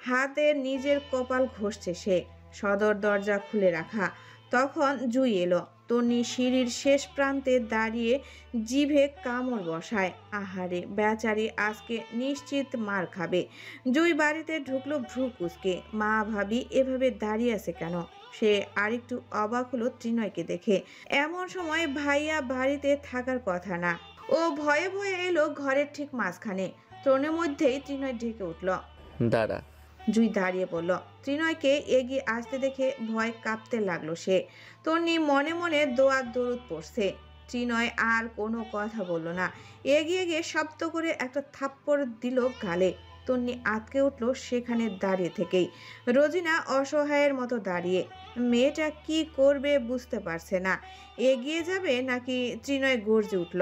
হাতে নিজের কপাল ঘষছে সে। সদর দরজা খুলে রাখা। তখন জুই এলো। তন্নি সিঁড়ির শেষ প্রান্তে দাঁড়িয়ে জিভে কামড় বসায়। আহারে বেচারি আজকে নিশ্চিত মার খাবে। জুই বাড়িতে ঢুকলো ভ্রু কুঁচকে। মা ভাবি এভাবে দাঁড়িয়ে আছে কেন? সে আরেকটু অবাক হলো ত্রিনয়কে দেখে। এমন সময় ভাইয়া বাড়িতে থাকার কথা না। ও ভয়ে ভয়ে এলো ঘরের ঠিক মাঝখানে। ত্রণের মধ্যেই ত্রিনয় ঢেকে উঠল। দাঁড়া। জুই দাঁড়িয়ে পড়ল। ত্রিনয়কে এগিয়ে আসতে দেখে ভয় কাঁপতে লাগলো সে। তন্নি মনে মনে দোয়া দরুদ পড়ছে। ত্রিনয় আর কোনো কথা বলল না। এগিয়ে গিয়ে শব্দ করে একটা থাপ্পড় দিল গালে। তন্নি আটকে উঠল সেখানে দাঁড়িয়ে থেকেই। রোজিনা অসহায়ের মতো দাঁড়িয়ে। মেয়েটা কি করবে বুঝতে পারছে না। এগিয়ে যাবে নাকি? ত্রিনয় গর্জে উঠল।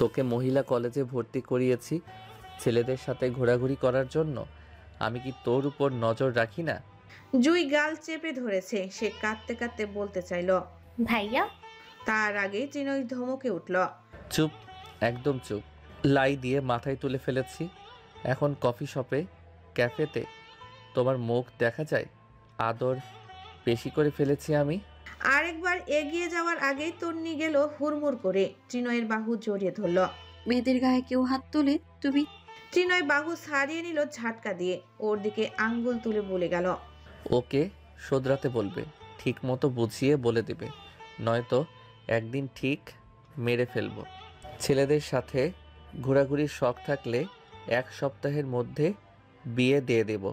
তোকে মহিলা কলেজে ভর্তি করিয়েছি ছেলেদের সাথে ঘোরাঘুরি করার জন্য। আমি কি তোর উপর নজর রাখি না? জুই গাল চেপে ধরেছে। সে কাঁদতে কাঁদতে বলতে চাইল ভাইয়া। তার আগেই ত্রিনয় ধমকে উঠল। চুপ, একদম চুপ। লাই দিয়ে মাথায় তুলে ফেলেছি। এখন কফি শপে, ক্যাফেতে তোমার মুখ দেখা যায়। আদর বেশি করে ফেলেছি আমি। আরেকবার এগিয়ে যাওয়ার আগেই তন্নি গেল হুড়মুড় করে। ত্রিনয়ের বাহু জড়িয়ে ধরল। মেয়েদের গায়ে কেউ হাত তোলে, তুমি? ত্রিনয় বাহু ছাড়িয়ে নিল ঝাটকা দিয়ে। ওর দিকে আঙ্গুল তুলে বলে গেল, ওকে শোধরাতে বলবে, ঠিক মতো বুঝিয়ে বলে দেবে, নয়তো একদিন ঠিক মেরে ফেলবো। ছেলেদের সাথে ঘোরাঘুরির শখ থাকলে 1 সপ্তাহের মধ্যে বিয়ে দিয়ে দেব।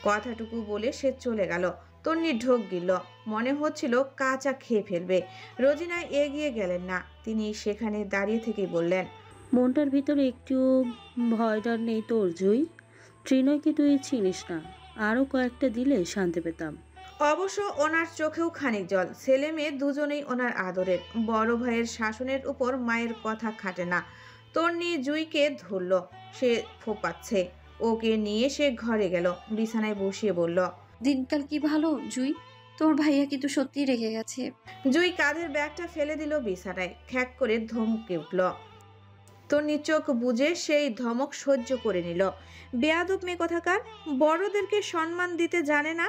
কথাটুকু বলে সে চলে গেল। তন্নি ঢোক গিল। মনে হচ্ছিল কাঁচা খেয়ে ফেলবে। রোজিনা এগিয়ে গেলেন না। তিনি সেখানে দাঁড়িয়ে থেকেই বললেন, মনটার ভিতরে একটু ভয় ডর নেই তোর জুই? ত্রিনয়কে তুই চিনিস না, আরও কয়েকটা দিলে শান্তি পেতাম। অবশ্য ওনার চোখেও খানিক জল। ছেলে মেয়ে দুজনেই ওনার আদরের। বড় ভাইয়ের শাসনের উপর মায়ের কথা খাটে না। তন্নি জুইকে ধরল। সে ফোপাচ্ছে। ওকে নিয়ে সে ঘরে গেল, বিছানায় বসিয়ে বলল। দিনকাল কি ভালো জুই, তোর ভাইয়া কিন্তু সত্যিই রেগে গেছে। জুই কাঁধের ব্যাগটা ফেলে দিল বিছানায়, খ্যাক করে ধমকে উঠল। তন্নি চোখ বুজে সেই ধমক সহ্য করে নিল। বেয়াদব মেয়ে কথাকার, বড়দেরকে সম্মান দিতে জানে না।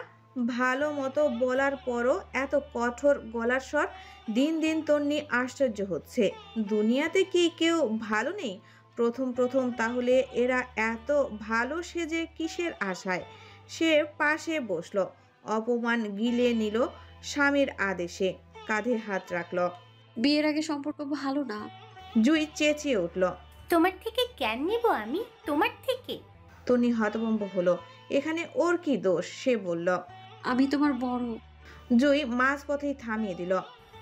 ভালো মতো বলার পরও এত কঠোর গলার স্বর। দিন দিন তন্নি আশ্চর্য হচ্ছে, দুনিয়াতে কি কেউ ভালো নেই? প্রথম প্রথম তাহলে এরা এত ভালো সেজে কিসের আশায়? সে পাশে বসলো, অপমান গিলে নিল স্বামীর আদেশে, কাঁধে হাত রাখল। বিয়ের আগে সম্পর্ক ভালো না। জুই চেঁচিয়ে উঠল। তোমার থেকে জ্ঞান নিব আমি? তোমার থেকে? তনি হতভম্ব হলো, এখানে ওর কি দোষ? সে বলল। আমি তোমার বড়। জুই মাঝপথেই থামিয়ে দিল।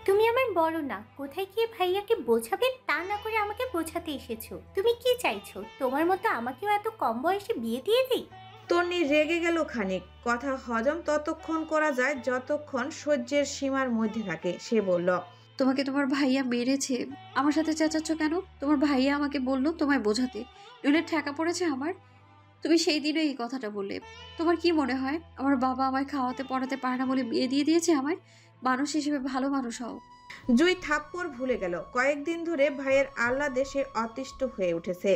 তুমি আমার বড় না, কোথায় গিয়ে ভাইয়াকে বোঝাবে তা না করে আমাকে বোঝাতে এসেছো। তুমি কি চাইছো? তোমার মতো আমাকেও এত কম বয়সে বিয়ে দিয়ে দিই? তন্নি রেগে গেল খানিক। কথা হজম ততক্ষণ করা যায় যতক্ষণ সহ্যের সীমার মধ্যে থাকে। সে বলল। তোমাকে তোমার ভাইয়া মেরেছে, আমার সাথে চেঁচাচ্ছ কেন? তোমার ভাইয়া আমাকে বললো তোমায় বোঝাতে, নইলে ঠেকা পড়েছে আমার। তুমি সেই দিনও এই কথাটা বললে। তোমার কি মনে হয় আমার বাবা আমায় খাওয়াতে পড়াতে পারে না বলে বিয়ে দিয়ে দিয়েছে আমায়? মানুষ হিসেবে ভালো মানুষ হও। জুই থাপ্পড় ভুলে গেল। কয়েকদিন ধরে ভাইয়ের আহ্লাদে সে অতিষ্ঠ হয়ে উঠেছে।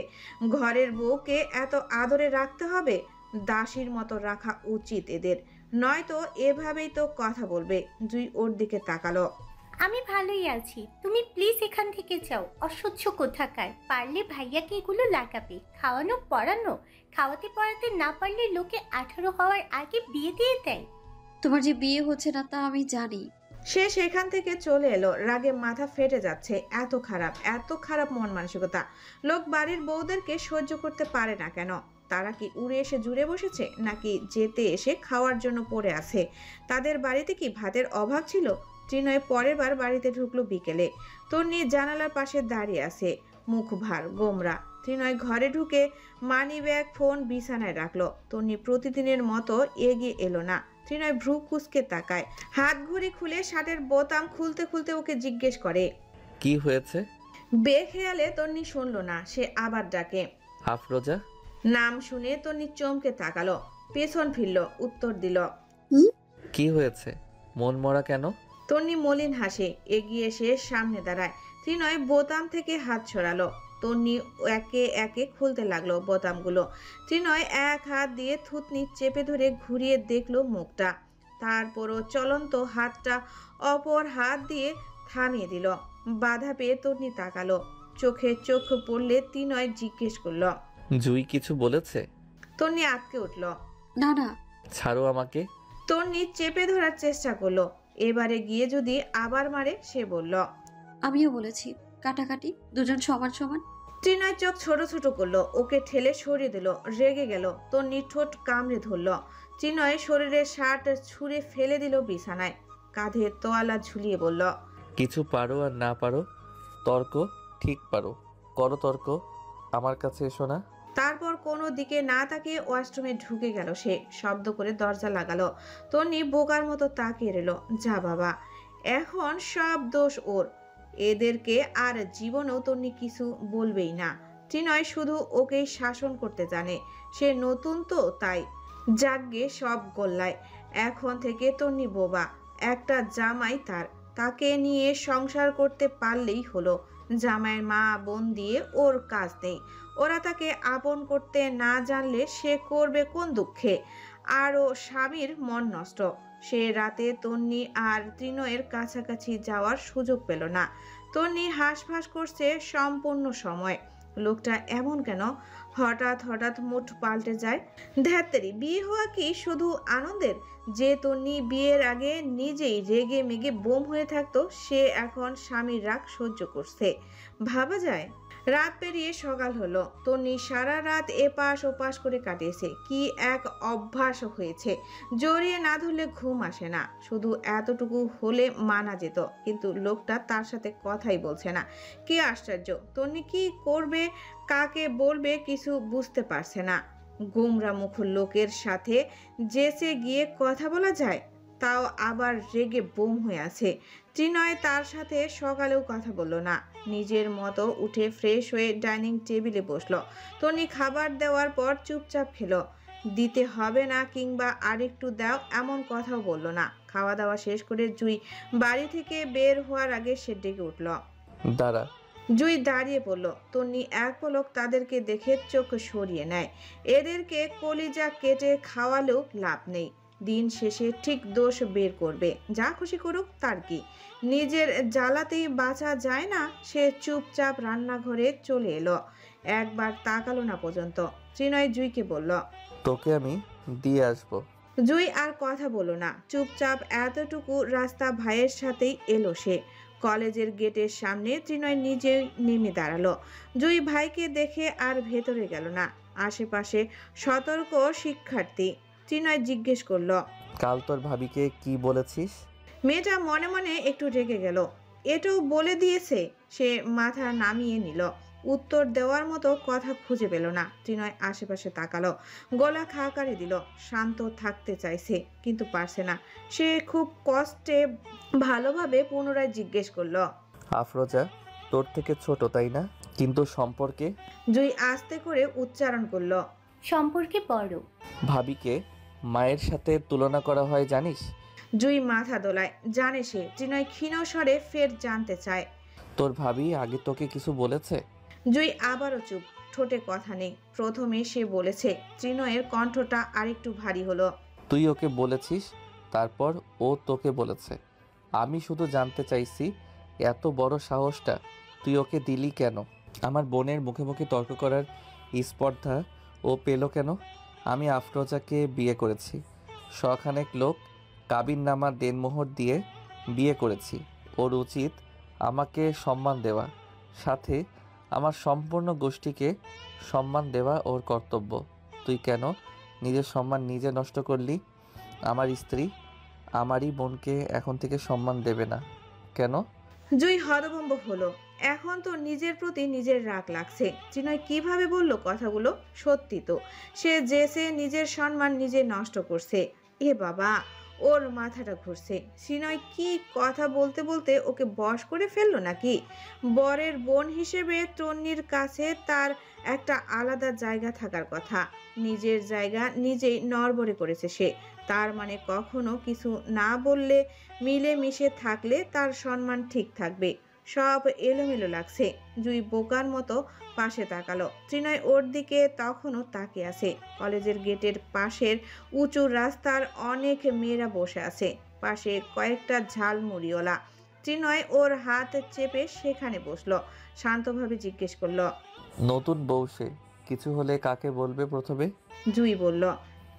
ঘরের বউকে এত আদরে রাখতে হবে? দাসীর মতো রাখা উচিত এদের, নয়তো এভাবেই তো কথা বলবে। জুই ওর দিকে তাকালো। আমি ভালোই আছি, তুমি প্লিজ এখান থেকে যাও। অসহ্য কোথাকার। পারলে ভাইয়াকে এগুলো লাগাবে, খাওয়ানো পড়ানো। খাওয়াতে পড়াতে না পারলে লোকে 18 হওয়ার আগে বিয়ে দিয়ে দেয়। তোমার যে বিয়ে হচ্ছে না তা আমি জানি। সে সেখান থেকে চলে এলো, রাগে মাথা ফেটে যাচ্ছে। এত খারাপ মন মানসিকতা। লোক বাড়ির বউদেরকে সহ্য করতে পারে না কেন? তারা কি উড়ে এসে জুড়ে বসেছে, নাকি যেতে এসে খাওয়ার জন্য পড়ে আছে? তাদের বাড়িতে কি ভাতের অভাব ছিল? ত্রিনয় পরের বার বাড়িতে ঢুকলো বিকেলে। তন্নি জানালার পাশে দাঁড়িয়ে আছে, মুখ ভার গোমরা। ত্রিনয় ঘরে ঢুকে মানি ব্যাগ ফোন বিছানায় রাখলো। তন্নি প্রতিদিনের মতো এগিয়ে এলো না। ত্রিনয় ভ্রু কুঁচকে তাকায়, হাত ঘড়ি খুলে শার্টের বোতাম খুলতে খুলতে ওকে জিজ্ঞেস করে। কি হয়েছে? বেখেয়ালে তন্নি শুনল না, সে আবার ডাকে। আফরোজা। নাম শুনে তন্নি চমকে তাকালো, পেছন ফিরল, উত্তর দিল। কি হয়েছে? মন মরা কেন? তন্নি মলিন হাসে, এগিয়ে এসে সামনে দাঁড়ায়। ত্রিনয় বোতাম থেকে হাত ছড়ালো। তন্নি একে একে খুলতে লাগলো বোতামগুলো। ত্রিনয় এক হাত দিয়ে থুতনি চেপে ধরে ঘুরিয়ে দেখলো মুখটা, তারপরও চলন্ত হাতটা অপর হাত দিয়ে থামিয়ে দিল। বাধা পেয়ে তন্নি তাকালো, চোখে চোখ পড়লে ত্রিনয় জিজ্ঞেস করলো। জুই কিছু বলেছে? তন্নি আটকে উঠল। না না। ছাড়ো আমাকে। তন্নি চেপে ধরার চেষ্টা করলো, এবারে গিয়ে যদি আবার মারে। সে বলল। আমিও বলেছি কাটাকাটি, দুজন সমান সমান। ত্রিনয় চোখ ছোট ছোট করলো, ওকে ঠেলে সরিয়ে দিল। রেগে গেল, তন্নি ঠোঁট কামড়ে ধরলো। ত্রিনয় শরীরের শার্ট ছুঁড়ে ফেলে দিল বিছানায়, কাঁধে তোয়ালা ঝুলিয়ে বলল। কিছু পারো আর না পারো, তর্ক ঠিক পারো, করো তর্ক, আমার কাছে এসো না। তারপর কোনো দিকে না তাকিয়ে ওয়াশরুমে ঢুকে গেল সে। শব্দ করে দরজা লাগালো। তন্নি বোকার মতো তাকিয়ে রইল। যা বাবা, এখন সব দোষ ওর। এদেরকে আর জীবনেও তন্নি কিছু বলবেই না। ত্রিনয় শুধু ওকেই শাসন করতে জানে। সে নতুন তো তাই। যাগ্গে সব গোল্লায়। এখন থেকে তন্নি বোবা। একটা জামাই তার, তাকে নিয়ে সংসার করতে পারলেই হলো। জামাইয়ের মা বোন দিয়ে ওর কাজ নেই। ওরা তাকে আপন করতে না জানলে সে করবে কোন দুঃখে? আরও স্বামীর মন নষ্ট। সে রাতে তন্নি আর ত্রিনয়ের কাছাকাছি যাওয়ার সুযোগ পেল না। তন্নি হাঁসফাঁস করছে সম্পূর্ণ সময়। লোকটা এমন কেন? হঠাৎ হঠাৎ মুড পাল্টে যায়। ধ্যাত্তেরি, বিয়ে হওয়া কি শুধু আনন্দের? যে তন্নি বিয়ের আগে নিজেই রেগে মেগে বোম হয়ে থাকতো, সে এখন স্বামীর রাগ সহ্য করছে। ভাবা যায়? রাত পেরিয়ে সকাল হলো। তন্নি সারা রাত এপাশ ওপাশ করে কাটিয়েছে। কি এক অভ্যাস হয়েছে, জড়িয়ে না ধরলে ঘুম আসে না। শুধু এতটুকু হলে মানা যেত, কিন্তু লোকটা তার সাথে কথাই বলছে না। কি আশ্চর্য! তন্নি কি করবে, কাকে বলবে কিছু বুঝতে পারছে না। গোমরা মুখ লোকের সাথে যেচে গিয়ে কথা বলা যায়? তাও আবার রেগে বোম হয়ে আছে। ত্রিনয় তার সাথে সকালেও কথা বলল না, নিজের মতো উঠে ফ্রেশ হয়ে ডাইনিং টেবিলে বসলো। তন্নি খাবার দেওয়ার পর চুপচাপ খেলো। দিতে হবে না কিংবা আরেকটু দাও এমন কথাও বলল না। খাওয়া দাওয়া শেষ করে জুই বাড়ি থেকে বের হওয়ার আগে সে ডেকে উঠল। দাঁড়া। জুই দাঁড়িয়ে পড়ল। তন্নি এক পলক তাদেরকে দেখে চোখ সরিয়ে নেয়। এদেরকে কলিজা কেটে খাওয়ালেও লাভ নেই, দিন শেষে ঠিক দোষ বের করবে। যা খুশি করুক, তার কি? নিজের জ্বালাতেই বাঁচা যায় না। সে চুপচাপ রান্নাঘরে চলে এলো, একবার তাকালো না পর্যন্ত। ত্রিনয় জুইকে বলল, তোকে আমি দিয়ে আসবো। জুই আর কথা বলল না, চুপচাপ এতটুকু রাস্তা ভাইয়ের সাথেই এলো সে। কলেজের গেটের সামনে ত্রিনয় নিজেই নেমে দাঁড়ালো। জুই ভাইকে দেখে আর ভেতরে গেল না। আশেপাশে সতর্ক শিক্ষার্থী। ত্রিনয় জিজ্ঞেস করলো, কাল তোর ভাবিকে কি বলেছিস? মেয়েটা মনে মনে একটু রেগে গেল। এটাও বলে দিয়েছে? সে মাথা নামিয়ে নিল। উত্তর দেওয়ার মতো কথা খুঁজে পেল না। ত্রিনয় আশেপাশে তাকালো, গলা খাকারি দিল। শান্ত থাকতে চাইছে কিন্তু পারছে না। সে খুব কষ্টে ভালোভাবে পুনরায় জিজ্ঞেস করলো, আফরোজা তোর থেকে ছোট তাই না, কিন্তু সম্পর্কে? জুই আস্তে করে উচ্চারণ করলো, সম্পর্কে বড়। ভাবিকে মায়ের সাথে তুলনা করা হয় জানিস? জুই মাথা দোলায়। জানে সে। ত্রিনয় ক্ষীণ স্বরে ফের জানতে চায়, তোর ভাবি আগে তোকে কিছু বলেছে? জুই আবারও চুপ, ঠোঁটে কথা নেই। প্রথমে সে বলেছে। ত্রিনয়ের কণ্ঠটা আরেকটু ভারী হলো। তুই ওকে বলেছিস, তারপর ও তোকে বলেছে। আমি শুধু জানতে চাইছি এত বড় সাহসটা তুই ওকে দিলি কেন? আমার বোনের মুখে মুখে তর্ক করার স্পর্ধা ও পেল কেন? আমি আফরোজাকে বিয়ে করেছি, শখানেক লোক কাবিননামা দেনমোহর দিয়ে বিয়ে করেছি। ওর উচিত আমাকে সম্মান দেওয়া, সাথে আমার সম্পূর্ণ গোষ্ঠীকে সম্মান দেওয়া ওর কর্তব্য। তুই কেন নিজের সম্মান নিজে নষ্ট করলি? আমার স্ত্রী আমারই বোনকে এখন থেকে সম্মান দেবে না কেন? জুই হতভম্ব হলো। এখন তো নিজের প্রতি নিজের রাগ লাগছে। ত্রিনয় কিভাবে বলল কথাগুলো? সত্যি তো সে যে নিজের সম্মান নিজে নষ্ট করছে। এ বাবা, ওর মাথাটা ঘুরছে। ত্রিনয় কি কথা বলতে বলতে ওকে বশ করে ফেললো নাকি? বরের বোন হিসেবে তন্নির কাছে তার একটা আলাদা জায়গা থাকার কথা। নিজের জায়গা নিজেই নড়বড়ে করেছে সে। তার মানে কখনো কিছু না বললে, মিলে মিশে থাকলে তার সম্মান ঠিক থাকবে। সব এলোমেলো লাগছে। জুই বোকার মতো পাশে তাকালো। ত্রিনয় ওর দিকে তখনও তাকিয়ে আছে। কলেজের গেটের পাশের উঁচু রাস্তার অনেক মেয়েরা বসে আছে, পাশে কয়েকটা ঝালমুড়িওয়ালা। ত্রিনয় ওর হাত চেপে সেখানে বসলো। শান্তভাবে জিজ্ঞেস করলো, নতুন বউ সে, কিছু হলে কাকে বলবে প্রথমে? জুই বলল,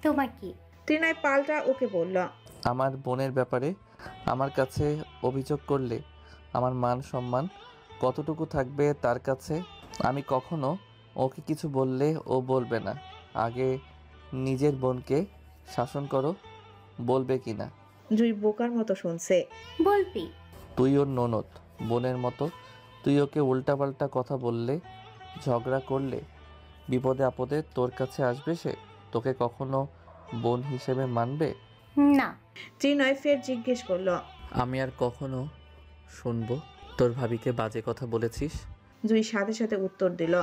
তোমাকে। ত্রিনয় পাল্টা ওকে বলল, আমার বোনের ব্যাপারে আমার কাছে অভিযোগ করলে আমার মান সম্মান কতটুকু থাকবে তার কাছে? আমি কখনো ওকে কিছু বললে ও বলবে না। আগে নিজের বোনকে শাসন করো, বলবে কি না? জুই বোকার মতো শুনছে। বলবি। তুই ওর ননদ, বোনের মতো। তুই ওকে উল্টাপাল্টা কথা বললে, ঝগড়া করলে, বিপদে আপদে তোর কাছে আসবে সে? তোকে কখনো বোন হিসেবে মানবে? না। ত্রিনয় ফের জিজ্ঞেস করলো, আমি আর কখনো শুনবো তোর ভাবিকে বাজে কথা বলেছিস? জুই সাথে সাথে উত্তর দিল,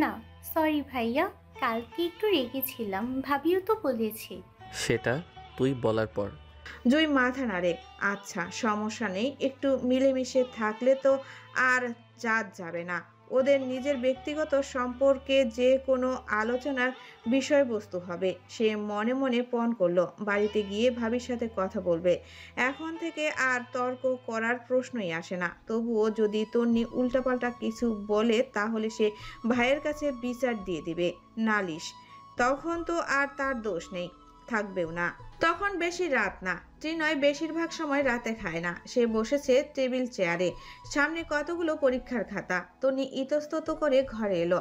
না, সরি ভাইয়া, কালকে একটু রেগেছিলাম, ভাবিও তো বলেছে। সেটা তুই বলার পর। জুই মাথা নাড়ে। আচ্ছা, সমস্যা নেই, একটু মিলেমিশে থাকলে তো আর জাত যাবে না। ওদের নিজের ব্যক্তিগত সম্পর্কে যে কোনো আলোচনার বিষয়বস্তু হবে। সে মনে মনে পণ করলো বাড়িতে গিয়ে ভাবির সাথে কথা বলবে। এখন থেকে আর তর্ক করার প্রশ্নই আসে না। তবুও যদি তন্নি উল্টাপাল্টা কিছু বলে তাহলে সে ভাইয়ের কাছে বিচার দিয়ে দিবে, নালিশ। তখন তো আর তার দোষ নেই, থাকবেও না। তখন বেশি রাত না। ত্রিনয় বেশিরভাগ সময় রাতে খায় না। সে বসেছে টেবিল চেয়ারে, সামনে কতগুলো পরীক্ষার খাতা। তনি ইতস্তত করে ঘরে এলো,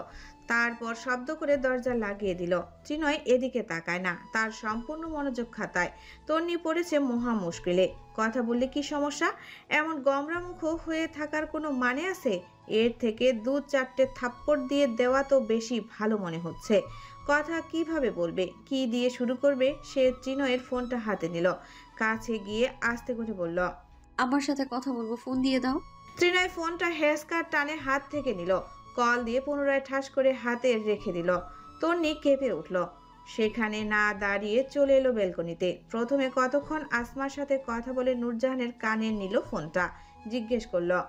তারপর শব্দ করে দরজা লাগিয়ে দিল। ত্রিনয় এদিকে তাকায় না, তার সম্পূর্ণ মনোযোগ খাতায়। তন্নি পড়েছে মহা মুশকিলে। কথা বললে কি সমস্যা? এমন গমরামুখ হয়ে থাকার কোনো মানে আছে? এর থেকে 2-4টে থাপ্পড় দিয়ে দেওয়া তো বেশি ভালো মনে হচ্ছে। কথা কিভাবে বলবে, কি দিয়ে শুরু করবে। সে ত্রিনয়ের ফোনটা হাতে নিল, কাছে গিয়ে আস্তে করে বলল, আমার সাথে কথা বলবো, ফোন দিয়ে দাও। ত্রিনয় ফোনটা হেসকার টানে হাত থেকে নিল, কল দিয়ে পুনরায় ঠাস করে হাতে রেখে দিল। তন্নি কেঁপে উঠল, সেখানে না দাঁড়িয়ে চলে এলো বেলকনিতে। প্রথমে কতক্ষণ আসমার সাথে কথা বলে নূরজাহানের কানে নিল ফোনটা, জিজ্ঞেস করলো,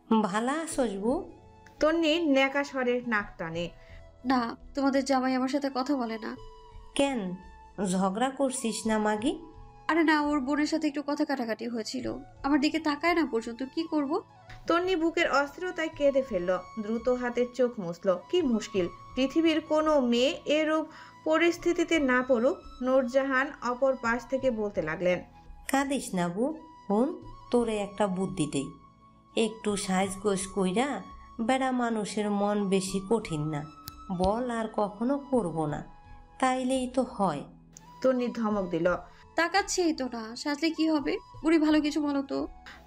ভালা আসোস বউ? তন্নি ন্যাকা স্বরে নাক টানে। না, তোমাদের জামাই আমার সাথে কথা বলে না। কেন, ঝগড়া করছিস না মাগি? আরে না, ওর বোনের সাথে একটু কথা কাটাকাটি হয়েছিল, আমার দিকে তাকায় না পর্যন্ত, কি করব। তন্নি বুকের অস্থিরতায় কেঁদে ফেলল, দ্রুত হাতের চোখ মুছল। কি মুশকিল, পৃথিবীর কোনো মেয়ে এরূপ পরিস্থিতিতে না পড়ুক। নূরজাহান অপর পাশ থেকে বলতে লাগলেন, কাঁদিস না বউ, হুন তোরে একটা বুদ্ধি দেই। একটু সাজগোজ কইরা, বেড়া মানুষের মন বেশি কঠিন না, বল আর কখনো করব না, তাইলেই তো হয়। তন্নি ধমক দিল। তাকাচ্ছেই তো না, সাজলে কি হবে? বুড়ি ভালো কিছু বলো তো।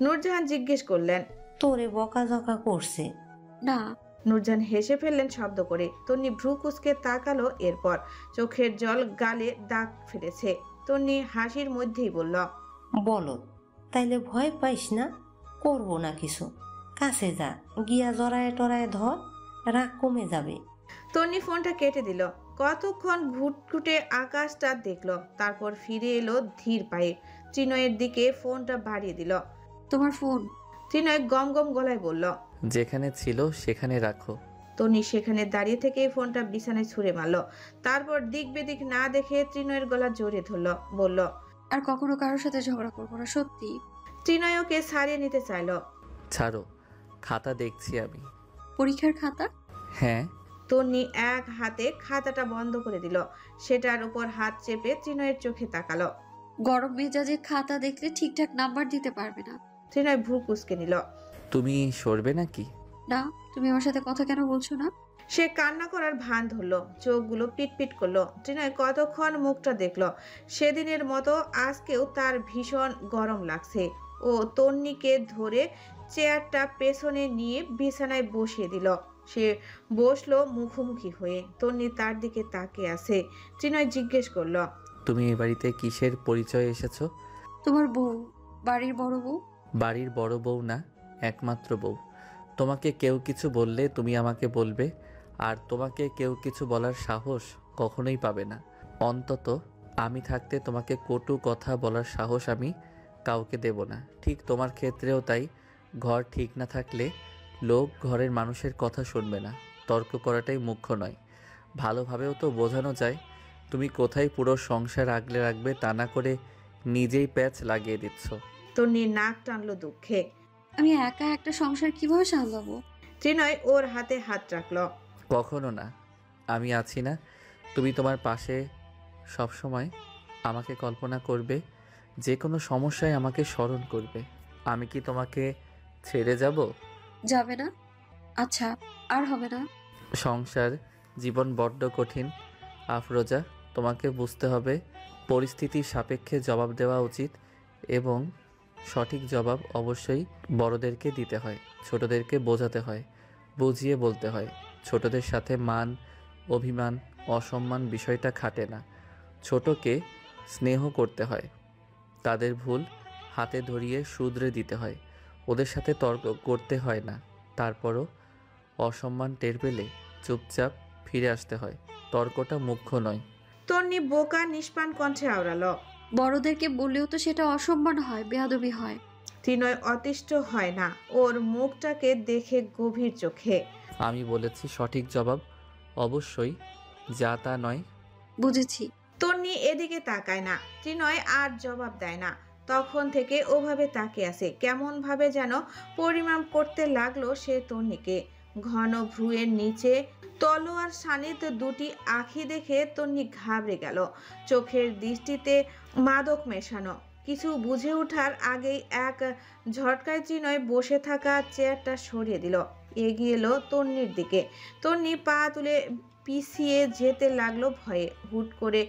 নূরজাহান জিজ্ঞেস করলেন, তোরে বকাঝকা করছে? না। নূরজাহান হেসে ফেললেন শব্দ করে। তন্নি ভ্রু কুঁচকে তাকালো, এরপর চোখের জল গালে দাগ ফেলেছে। তন্নি হাসির মধ্যেই বলল, বলো, তাইলে ভয় পাইস না, করব না কিছু। কাছে যা, গিয়া জড়ায় টরায় ধর, রাগ কমে যাবে। তন্নি ফোনটা কেটে দিল। কতক্ষণ ঘুটঘুটে আকাশটা দেখলো, তারপর ফিরে এলো ধীর পায়ে। ত্রিনয়ের দিকে ফোনটা বাড়িয়ে দিল। তোমার ফোন। ত্রিনয় গম গম গলায় বলল, যেখানে ছিল সেখানে রাখো। তন্নি সেখানে দাঁড়িয়ে থেকে ফোনটা বিছানায় ছুঁড়ে মারল। তারপর দিক বেদিক না দেখে ত্রিনয়ের গলা জড়িয়ে ধরল, বলল, আর কখনো কারোর সাথে ঝগড়া করবো না, সত্যি। ত্রিনয় ওকে ছাড়িয়ে নিতে চাইল। ছাড়ো, খাতা দেখছি আমি। পরীক্ষার খাতা? হ্যাঁ। তন্নি এক হাতে খাতাটা বন্ধ করে দিল, সেটার উপর হাত চেপে ত্রিনয়ের চোখে তাকালো। গরম মেজাজে খাতা দেখলে ঠিকঠাক নাম্বার দিতে পারবে না। ত্রিনয় ভ্রু কুঁচকে নিল। তুমি সরবে নাকি? না, তুমি আমার সাথে কথা কেন বলছো না? সে কান্না করার ভান ধরলো, চোখগুলো পিটপিট করলো। ত্রিনয় কতক্ষণ মুখটা দেখলো। সেদিনের মতো আজকেও তার ভীষণ গরম লাগছে। ও তন্নিকে ধরে চেয়ারটা পেছনে নিয়ে বিছানায় বসিয়ে দিল। সে বসলো মুখোমুখি হয়ে। তন্নি তার দিকে তাকিয়ে আছে। ত্রিনয় জিজ্ঞেস করলো, তুমি এ বাড়িতে কিসের পরিচয়ে এসেছো? তোমার বউ, বাড়ির বড় বউ। বাড়ির বড় বউ না, একমাত্র বউ। তোমাকে কেউ কিছু বললে তুমি আমাকে বলবে, আর তোমাকে কেউ কিছু বলার সাহস কখনোই পাবে না। অন্তত আমি থাকতে তোমাকে কটু কথা বলার সাহস আমি কাউকে দেব না। ঠিক তোমার ক্ষেত্রেও তাই। ঘর ঠিক না থাকলে লোক ঘরের মানুষের কথা শুনবে না। তর্ক করাটাই মুখ্য নয়, ভালোভাবেও তো বোঝানো যায়। তুমি কোথায় পুরো সংসার আগলে রাখবে তা না করে নিজেই প্যাচ লাগিয়ে দিচ্ছ। তন্নি নাক টানলো দুঃখে। আমি একা একটা সংসার কিভাবে সামলাবো? ত্রিনয় ওর হাতে হাত রাখলো। কখনো না, আমি আছি না? তুমি তোমার পাশে সবসময় আমাকে কল্পনা করবে, যে কোনো সমস্যায় আমাকে স্মরণ করবে। আমি কি তোমাকে ছেড়ে যাব? যাবে না? আচ্ছা, আর হবে না। সংসার জীবন বড্ড কঠিন আফরোজা, তোমাকে বুঝতে হবে পরিস্থিতির সাপেক্ষে জবাব দেওয়া উচিত, এবং সঠিক জবাব অবশ্যই বড়দেরকে দিতে হয়, ছোটদেরকে বোঝাতে হয়, বুঝিয়ে বলতে হয়। ছোটদের সাথে মান অভিমান অসম্মান বিষয়টা খাটে না। ছোটকে স্নেহ করতে হয়, তাদের ভুল হাতে ধরিয়ে শুধরে দিতে হয়, ওদের সাথে তর্ক করতে হয় না। তারপরও অসম্মান টের পেলে চুপচাপ ফিরে আসতে হয়, তর্কটা মুখ্য নয়। তন্নি বোকা নিষ্পান কণ্ঠে আওড়ালো, বড়দেরকে বললেও তো সেটা অসম্মান হয়, বেয়াদবি হয়। ত্রিনয় অতিষ্ঠ হয় না, ওর মুখটাকে দেখে গভীর চোখে। আমি বলেছি সঠিক জবাব অবশ্যই, যা তা নয়। বুঝেছি। তন্নি এদিকে তাকায় না। ত্রিনয় আর জবাব দেয় না। তখন থেকে ওভাবে তাকিয়ে আছে, কেমন ভাবে যেন পরিমাপ করতে লাগলো সে তন্নিকে। ঘন ভ্রুয়ের নিচে তলোয়ার শানিত দুটি আঁখি দেখে তন্নি ঘাবড়ে গেল। চোখের দৃষ্টিতে মাদক মেশানো। কিছু বুঝে ওঠার আগেই এক ঝটকায় ত্রিনয় বসে থাকা চেয়ারটা সরিয়ে দিল, এগিয়ে এলো তন্নির দিকে। তন্নি পা তুলে পিছিয়ে যেতে লাগলো ভয়ে। হুট করে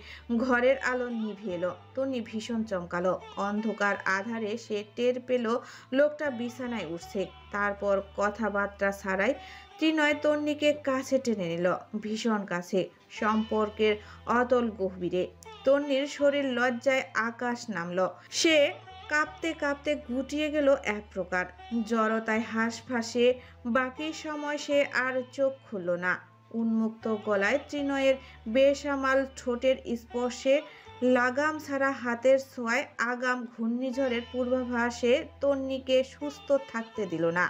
ঘরের আলো নিভে এলো। তন্নি ভীষণ চমকালো। অন্ধকার আধারে সে টের পেল লোকটা বিছানায় উঠছে। তারপর কথাবার্তা ছাড়াই ত্রিনয় তন্নিকে কাছে টেনে নিল, ভীষণ কাছে। সম্পর্কের অতল গভীরে। তন্নির শরীর লজ্জায় আকাশ নামল। সে কাঁপতে কাঁপতে গুটিয়ে গেল এক প্রকার। জড়তায় হাঁসফাঁসে বাকি সময় সে আর চোখ খুলল না। উন্মুক্ত গলায় ত্রিনয়ের বেসামাল ঠোঁটের স্পর্শে, লাগাম ছাড়া হাতের ছোঁয়ায় আগাম ঘূর্ণিঝড়ের পূর্বাভাসে তন্নিকে সুস্থ থাকতে দিল না।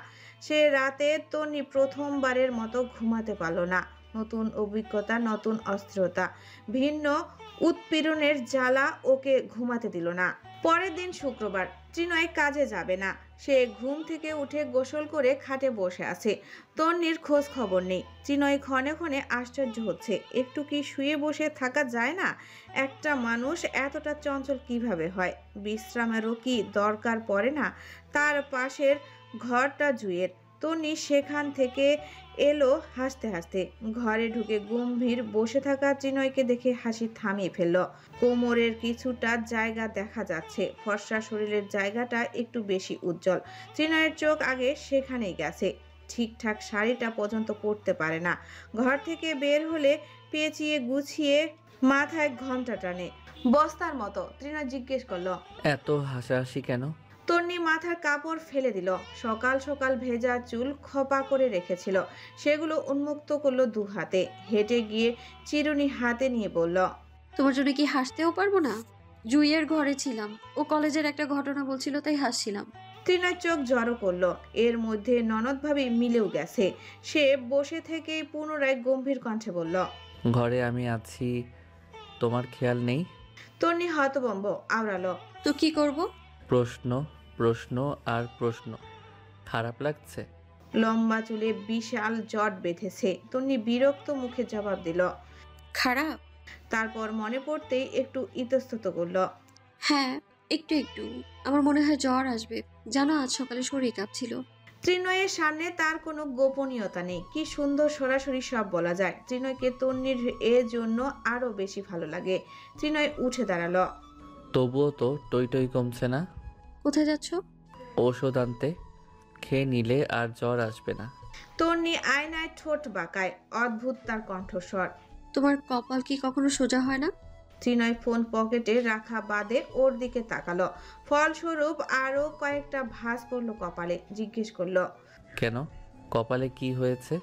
সে রাতে তন্নি প্রথমবারের মতো ঘুমাতে পারল না। নতুন অভিজ্ঞতা, নতুন অস্থিরতা, ভিন্ন উৎপীড়নের জ্বালা ওকে ঘুমাতে দিল না। পরের দিন শুক্রবার। ত্রিনয় কাজে যাবে না। সে ঘুম থেকে উঠে গোসল করে খাটে বসে আছে। তন্নির খোঁজ খবর নেই। ত্রিনয় ক্ষণে ক্ষণে আশ্চর্য হচ্ছে, একটু কি শুয়ে বসে থাকা যায় না? একটা মানুষ এতটা চঞ্চল কিভাবে হয়? বিশ্রামেরও কি দরকার পড়ে না? তার পাশের ঘরটা জুয়ের। তন্নি সেখান থেকে এলো হাসতে হাসতে। ঘরে ঢুকে গম্ভীর বসে থাকা ত্রিনয়কে দেখে হাসি থামিয়ে ফেলল। কোমরের কিছুটা জায়গা দেখা যাচ্ছে, ফর্সা শরীরের জায়গাটা একটু বেশি উজ্জ্বল। ত্রিনয়ের চোখ আগে সেখানেই গেছে। ঠিকঠাক শাড়িটা পর্যন্ত পরতে পারে না। ঘর থেকে বের হলে পেঁচিয়ে গুছিয়ে মাথায় ঘোমটা টানে বস্তার মতো। ত্রিনয় জিজ্ঞেস করলো, এত হাসাহাসি কেন? তন্নি মাথার কাপড় ফেলে দিল। সকাল সকাল ভেজা চুল খোপা করে রেখেছিল, সেগুলো উন্মুক্ত করলো দু হাতে। হেঁটে গিয়ে চিরুনি হাতে নিয়ে বলল, তোমার জন্য কি হাসতেও পারবো না? জুইয়ের ঘরে ছিলাম, ও কলেজের একটা ঘটনা বলছিল তাই হাসছিলাম। ত্রিনয় চোখ জড়ো করলো। এর মধ্যে ননদ ভাবি মিলেও গেছে। সে বসে থেকেই পুনরায় গম্ভীর কণ্ঠে বলল, ঘরে আমি আছি, তোমার খেয়াল নেই? তন্নি হতভম্ব আওড়ালো, তো কি করব? প্রশ্ন, প্রশ্ন আর প্রশ্ন। খারাপ লাগছে? লম্বা চুলে বিশাল জট বেঁধেছে। তন্নি বিরক্ত মুখে জবাব দিল, খারাপ? তারপর মনে পড়তেই একটু ইতস্তত করল, হ্যাঁ, একটু একটু। আমার মনে হয় জ্বর আসবে। জানো, আজ সকালে শরীর কাঁপছিল। ত্রিনয়ের সামনে তার কোনো গোপনীয়তা নেই। কি সুন্দর সরাসরি সব বলা যায়। ত্রিনয়কে তন্নির এর জন্য আরো বেশি ভালো লাগে। ত্রিনয় উঠে দাঁড়ালো। তবুও তো টই টই কমছে না। কোথায় যাচ্ছ? ঔষধ আনতে। খেয়ে নিলে আর জ্বর আসবে না। তন্নি আয়নায় ঠোঁট বাঁকায়। অদ্ভুত তার কণ্ঠস্বর। তোমার কপাল কি কখনো সোজা হয় না? ত্রিনয় ফোন পকেটে রাখা বাদে ওর দিকে তাকালো। ফলস্বরূপ আরো কয়েকটা ভাঁজ পড়লো কপালে। জিজ্ঞেস করলো, কেন? কপালে কি হয়েছে?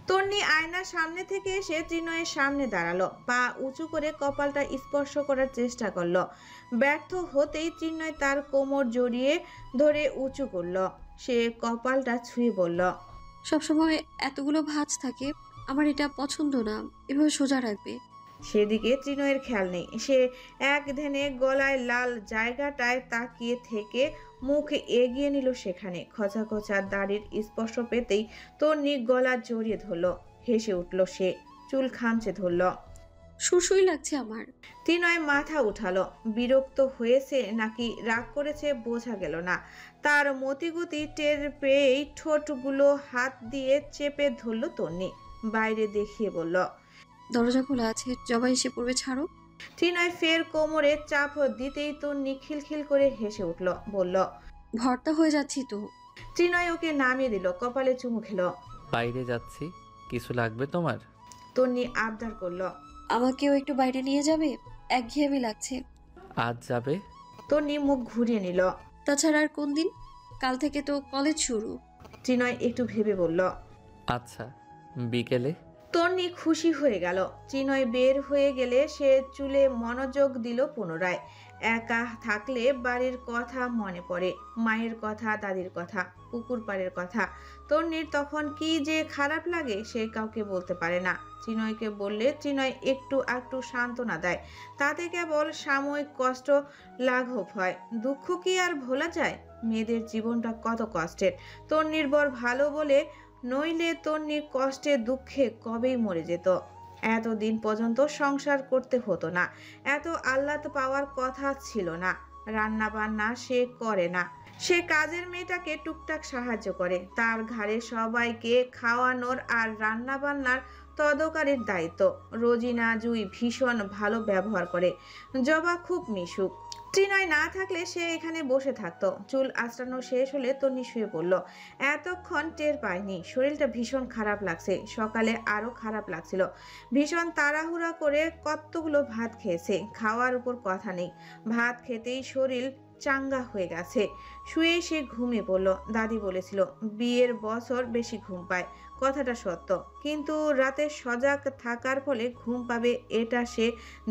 তন্নি আয়নার সামনে থেকে এসে ত্রিনয়ের সামনে দাঁড়ালো। পা উঁচু করে কপালটা স্পর্শ করার চেষ্টা করলো। ব্যর্থ হতেই ত্রিনয় তার কোমর জড়িয়ে ধরে উঁচু করলো। সে কপালটা ছুঁয়ে বলল, সবসময় এতগুলো ভাঁজ থাকে, আমার এটা পছন্দ না। এভাবে সোজা রাখবে। সেদিকে ত্রিনয়ের খেয়াল নেই। সে এক ধ্যানে গলায় লাল জায়গাটায় তাকিয়ে থেকে মুখ এগিয়ে নিল সেখানে। খোঁচা খোঁচা দাড়ির স্পর্শ পেতেই তন্নি গলা জড়িয়ে ধরল। হেসে উঠল সে, চুল খামচে ধরল। সুসুই লাগছে আমার। ত্রিনয় মাথা উঠালো। বিরক্ত হয়েছে নাকি রাগ করেছে বোঝা গেল না। তার মতিগতি টের পেয়েই ঠোঁটগুলো হাত দিয়ে চেপে ধরল তন্নি। বাইরে দেখিয়ে বলল, দরজা খোলা আছে, জবা এসে পড়বে, ছাড়ো। ত্রিনয় ফের কোমরে চাপ দিতেই তন্নি খিলখিল করে হেসে উঠল। বলল, ভর্তা হয়ে যাচ্ছি তো। ত্রিনয় ওকে নামিয়ে দিল। কপালে চুমু খেলো। বাইরে যাচ্ছি, কিছু লাগবে তোমার? তন্নি আবদার করল, আমাকেও একটু বাইরে নিয়ে যাবে? একঘেয়েমি লাগছে। আজ যাবে? তন্নি মুখ ঘুরিয়ে নিল। তাছাড়া আর কোন দিন? কাল থেকে তো কলেজ শুরু। ত্রিনয় একটু ভেবে বলল, আচ্ছা, বিকেলে? তন্নি খুশি হয়ে গেল। ত্রিনয় বের হয়ে গেলে সে চুলে মনোযোগ দিল পুনরায়। একা থাকলে বাড়ির কথা মনে পড়ে, মায়ের কথা, দাদির কথা, পুকুর পাড়ের কথা। তন্নির তখন কি যে খারাপ লাগে সে কাউকে বলতে পারে না। ত্রিনয়কে বললে ত্রিনয় একটু একটু সান্ত্বনা দেয়। তাতে কেবল সাময়িক কষ্ট লাঘব হয়। দুঃখ কি আর ভোলা যায়? মেয়েদের জীবনটা কত কষ্টের। তন্নির বর ভালো বলে, নইলে তন্নি কষ্টে দুঃখে কবেই মরে যেত। এতদিন পর্যন্ত সংসার করতে হতো না। এত আহ্লাদ পাওয়ার কথা ছিল না। রান্না বান্না সে করে না। সে কাজের মেয়েটাকে টুকটাক সাহায্য করে। তার ঘাড়ে সবাইকে খাওয়ানোর আর রান্না বান্নার তদকারের দায়িত্ব। রোজিনা জুই ভীষণ ভালো ব্যবহার করে। জবা খুব মিশুক। ত্রিনয় না থাকলে সে এখানে বসে থাকতো। চুল আঁচড়ানো শেষ হলে তন্নি শুয়ে পড়ল। এতক্ষণ টের পায়নি, শরীরটা ভীষণ খারাপ লাগছে। সকালে আরো খারাপ লাগছিল। ভীষণ তাড়াহুড়া করে কতগুলো ভাত খেয়েছে, খাওয়ার উপর কথা নেই। ভাত খেতেই শরীর চাঙ্গা হয়ে গেছে। শুয়ে সে ঘুমিয়ে পড়ল। দাদি বলেছিল বিয়ের বছর বেশি ঘুম পায়, কথাটা সত্য। কিন্তু রাতে সজাগ থাকার ফলে ঘুম পাবে এটা সে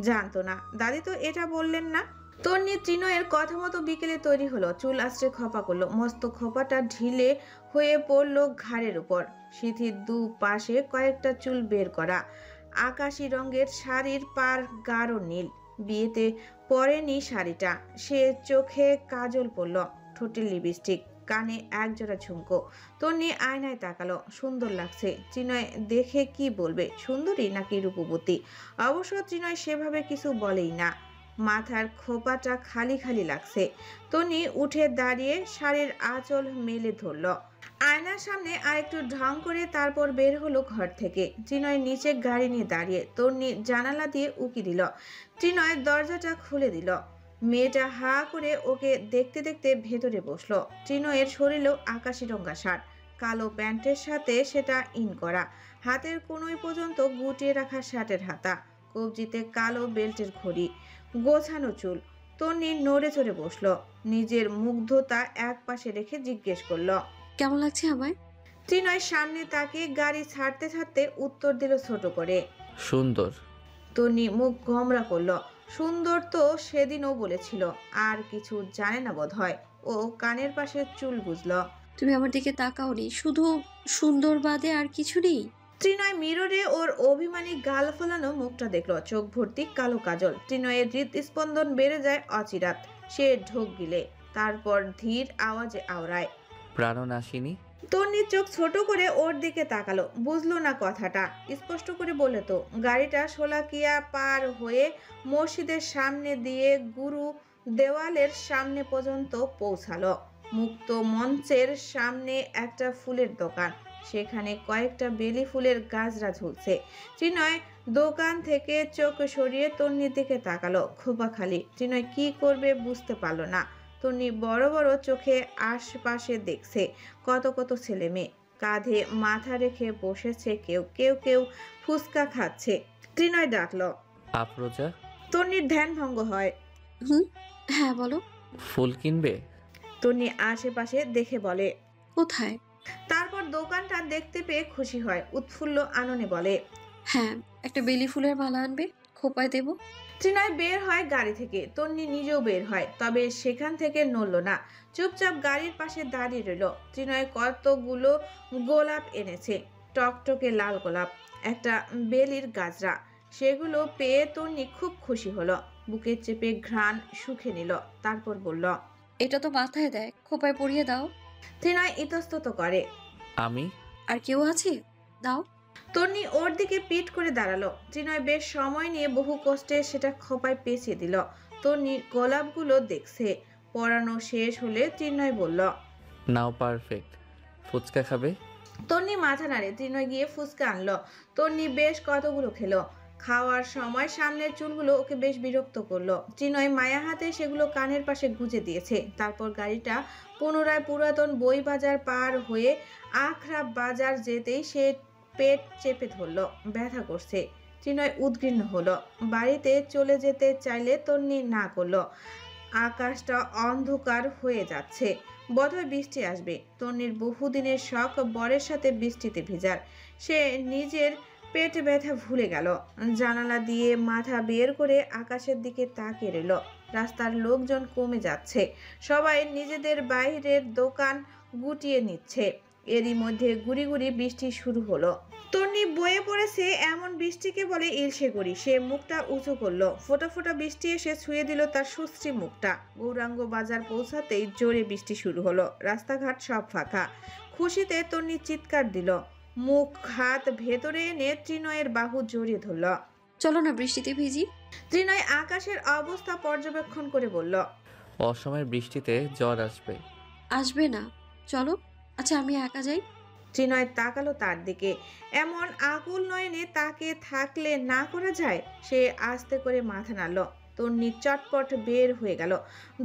জানতো না। দাদি তো এটা বললেন না। তন্নি ত্রিনয়ের কথা মতো বিকেলে তৈরি হলো। চুল আঁচড়ে খোপা করলো। মস্ত খোপাটা ঢিলে হয়ে পড়লো ঘাড়ের উপর। সিঁথির দু পাশে কয়েকটা চুল বের করা। আকাশি রঙের শাড়ির পার গাঢ় নীল। বিয়েতে পরেনি শাড়িটা। সে চোখে কাজল পরল, ঠোঁটে লিপস্টিক, কানে একজোড়া ঝুমকো। তন্নি আয়নায় তাকালো। সুন্দর লাগছে। ত্রিনয় দেখে কি বলবে, সুন্দরী নাকি রূপবতী? অবশ্য ত্রিনয় সেভাবে কিছু বলেই না। মাথার খোপাটা খালি খালি লাগছে। তন্নি উঠে দাঁড়িয়ে শাড়ির আঁচল মেলে ধরল। আয়নার সামনে আরেকটু ঢং করে তারপর বের হলো ঘর থেকে। ত্রিনয় নিচে গাড়ি নিয়ে দাঁড়িয়ে। তন্নি জানালা দিয়ে উকি দিল। ত্রিনয় দরজাটা খুলে দিল। মেয়েটা হা করে ওকে দেখতে দেখতে ভেতরে বসলো। ত্রিনয়ের শরীরেও আকাশি রঙা শার্ট, কালো প্যান্টের সাথে সেটা ইন করা। হাতের কোনোই পর্যন্ত গুটিয়ে রাখা শার্টের হাতা, কবজিতে কালো বেল্টের ঘড়ি, গোছানো চুল। তন্নি নড়ে চড়ে বসলো। নিজের মুগ্ধতা এক পাশে রেখে জিজ্ঞেস করলো, কেমন লাগছে আমায়? ত্রিনয় সামনে তাকিয়ে গাড়ি ছাড়তে ছাড়তে উত্তর দিল ছোট করে, সুন্দর। তন্নি মুখ গোমরা করলো। সুন্দর তো সেদিনও বলেছিল, আর কিছু জানে না বোধ হয়। ও কানের পাশে চুল গুজলো। তুমি আমার দিকে তাকাওনি, শুধু সুন্দর বাদে আর কিছু নেই? ত্রিনয় মিররে ওর অভিমানী গাল ফোলানো মুখটা দেখলো। চোখ ভর্তি কালো কাজল। ত্রিনয়ের হৃদস্পন্দন বেড়ে যায় অচিরাত। সে ঢোক গিলে, তারপর ধীর আওয়াজে আওড়ায়, প্রাণও নাসিনি। তন্নির চোখ ছোট করে ওর দিকে তাকালো। বুঝলো না কথাটা। স্পষ্ট করে বলে তো, গাড়িটা শোলাকিয়া পার হয়ে মসজিদের সামনে দিয়ে গুরু দেওয়ালের সামনে পর্যন্ত পৌঁছালো। মুক্ত মঞ্চের সামনে একটা ফুলের দোকান, সেখানে কয়েকটা বেলি ফুলের গাছরা ঝুলছে। ত্রিনয় দোকান থেকে চোখ সরিয়ে তন্নির দিকে তাকালো। খোপা খালি। ত্রিনয় কি করবে বুঝতে পারলো না। তন্নি বড় বড় চোখে আশপাশে দেখছে। কত কত ছেলে মেয়ে, কাঁধে মাথা রেখে বসেছে কেউ, কেউ কেউ ফুচকা খাচ্ছে। ত্রিনয় ডাকলো, আফরোজা। তন্নির ধ্যান ভঙ্গ হয়। হ্যাঁ বলো। ফুল কিনবে? তন্নি আশেপাশে দেখে বলে, কোথায়? তারপর দোকানটা দেখতে পেয়ে খুশি হয়। উৎফুল্ল আননে বলে, হ্যাঁ, একটা বেলি ফুলের মালা আনবে, খোপায় দেবো। ত্রিনয় বের হয় গাড়ি থেকে। তন্নি নিজেও বের হয়, তবে সেখান থেকে নড়ল না। চুপচাপ গাড়ির পাশে দাঁড়িয়ে রইল। ত্রিনয় কতগুলো গোলাপ এনেছে, টকটকে লাল গোলাপ, একটা বেলির গাজরা। সেগুলো পেয়ে তন্নি খুব খুশি হলো। বুকে চেপে ঘ্রাণ শুখে নিল। তারপর বলল, এটা তো মাথায় দেয়, খোপায় পরিয়ে দাও। ত্রিনয় ইতস্তত করে। আমি? আর কেউ আছে? দাও। তন্নি ওর দিকে পিঠ করে দাঁড়ালো। ত্রিনয় বেশ সময় নিয়ে বহু কষ্টে সেটা খোপায় পেঁচিয়ে দিল। তন্নি গোলাপগুলো দেখছে। পরানো শেষ হলে ত্রিনয় বলল, নাও পারফেক্ট। ফুচকা খাবে? তন্নি মাথা নাড়ে। ত্রিনয় গিয়ে ফুচকা আনলো। তন্নি বেশ কতগুলো খেলো। খাওয়ার সময় সামনের চুলগুলো ওকে বেশ বিরক্ত করলো। ত্রিনয় মায়া হাতে সেগুলো কানের পাশে গুজে দিয়েছে। তারপর গাড়িটা পুনরায় পুরাতন বই বাজার পার হয়ে আখড়া বাজার যেতেই সে পেট চেপে ধরলো, ব্যথা করছে। ত্রিনয় উদ্গ্রীন্ন হলো। বাড়িতে চলে যেতে চাইলে তন্নি না করলো। আকাশটা অন্ধকার হয়ে যাচ্ছে, বোধহয় বৃষ্টি আসবে। তন্নির বহুদিনের শখ বরের সাথে বৃষ্টিতে ভেজার। সে নিজের পেট ব্যথা ভুলে গেল। জানালা দিয়ে মাথা বের করে আকাশের দিকে তাকিয়ে রইল। রাস্তার লোকজন কমে যাচ্ছে। সবাই নিজেদের বাইরের দোকান গুটিয়ে নিচ্ছে। এরই মধ্যে গুড়ি গুড়ি বৃষ্টি শুরু হলো। তন্নি বয়ে পড়েছে এমন বৃষ্টিকে বলে ইলশে করি। সে মুখটা উঁচু করলো। ফোঁটা ফোঁটা বৃষ্টি এসে ছুঁয়ে দিল তার সুশ্রী মুখটা। গৌরাঙ্গ বাজার পৌঁছাতেই জোরে বৃষ্টি শুরু হলো। রাস্তাঘাট সব ফাঁকা। খুশিতে তন্নি চিৎকার দিল। মুখ হাত ভেতরে এনে ত্রিনয়ের বাহু জড়িয়ে ধরল। চলো না বৃষ্টিতে ভিজি। ত্রিনয় আকাশের অবস্থা পর্যবেক্ষণ করে বলল, অসময়ের বৃষ্টিতে জ্বর আসবে। আসবে না, চলো। আচ্ছা আমি একা যাই। ত্রিনয় তাকালো তার দিকে। এমন আকুল নয়নে তাকে থাকলে না করা যায়। সে আস্তে করে মাথা নাড়ল। তন্নি চটপট বের হয়ে গেল।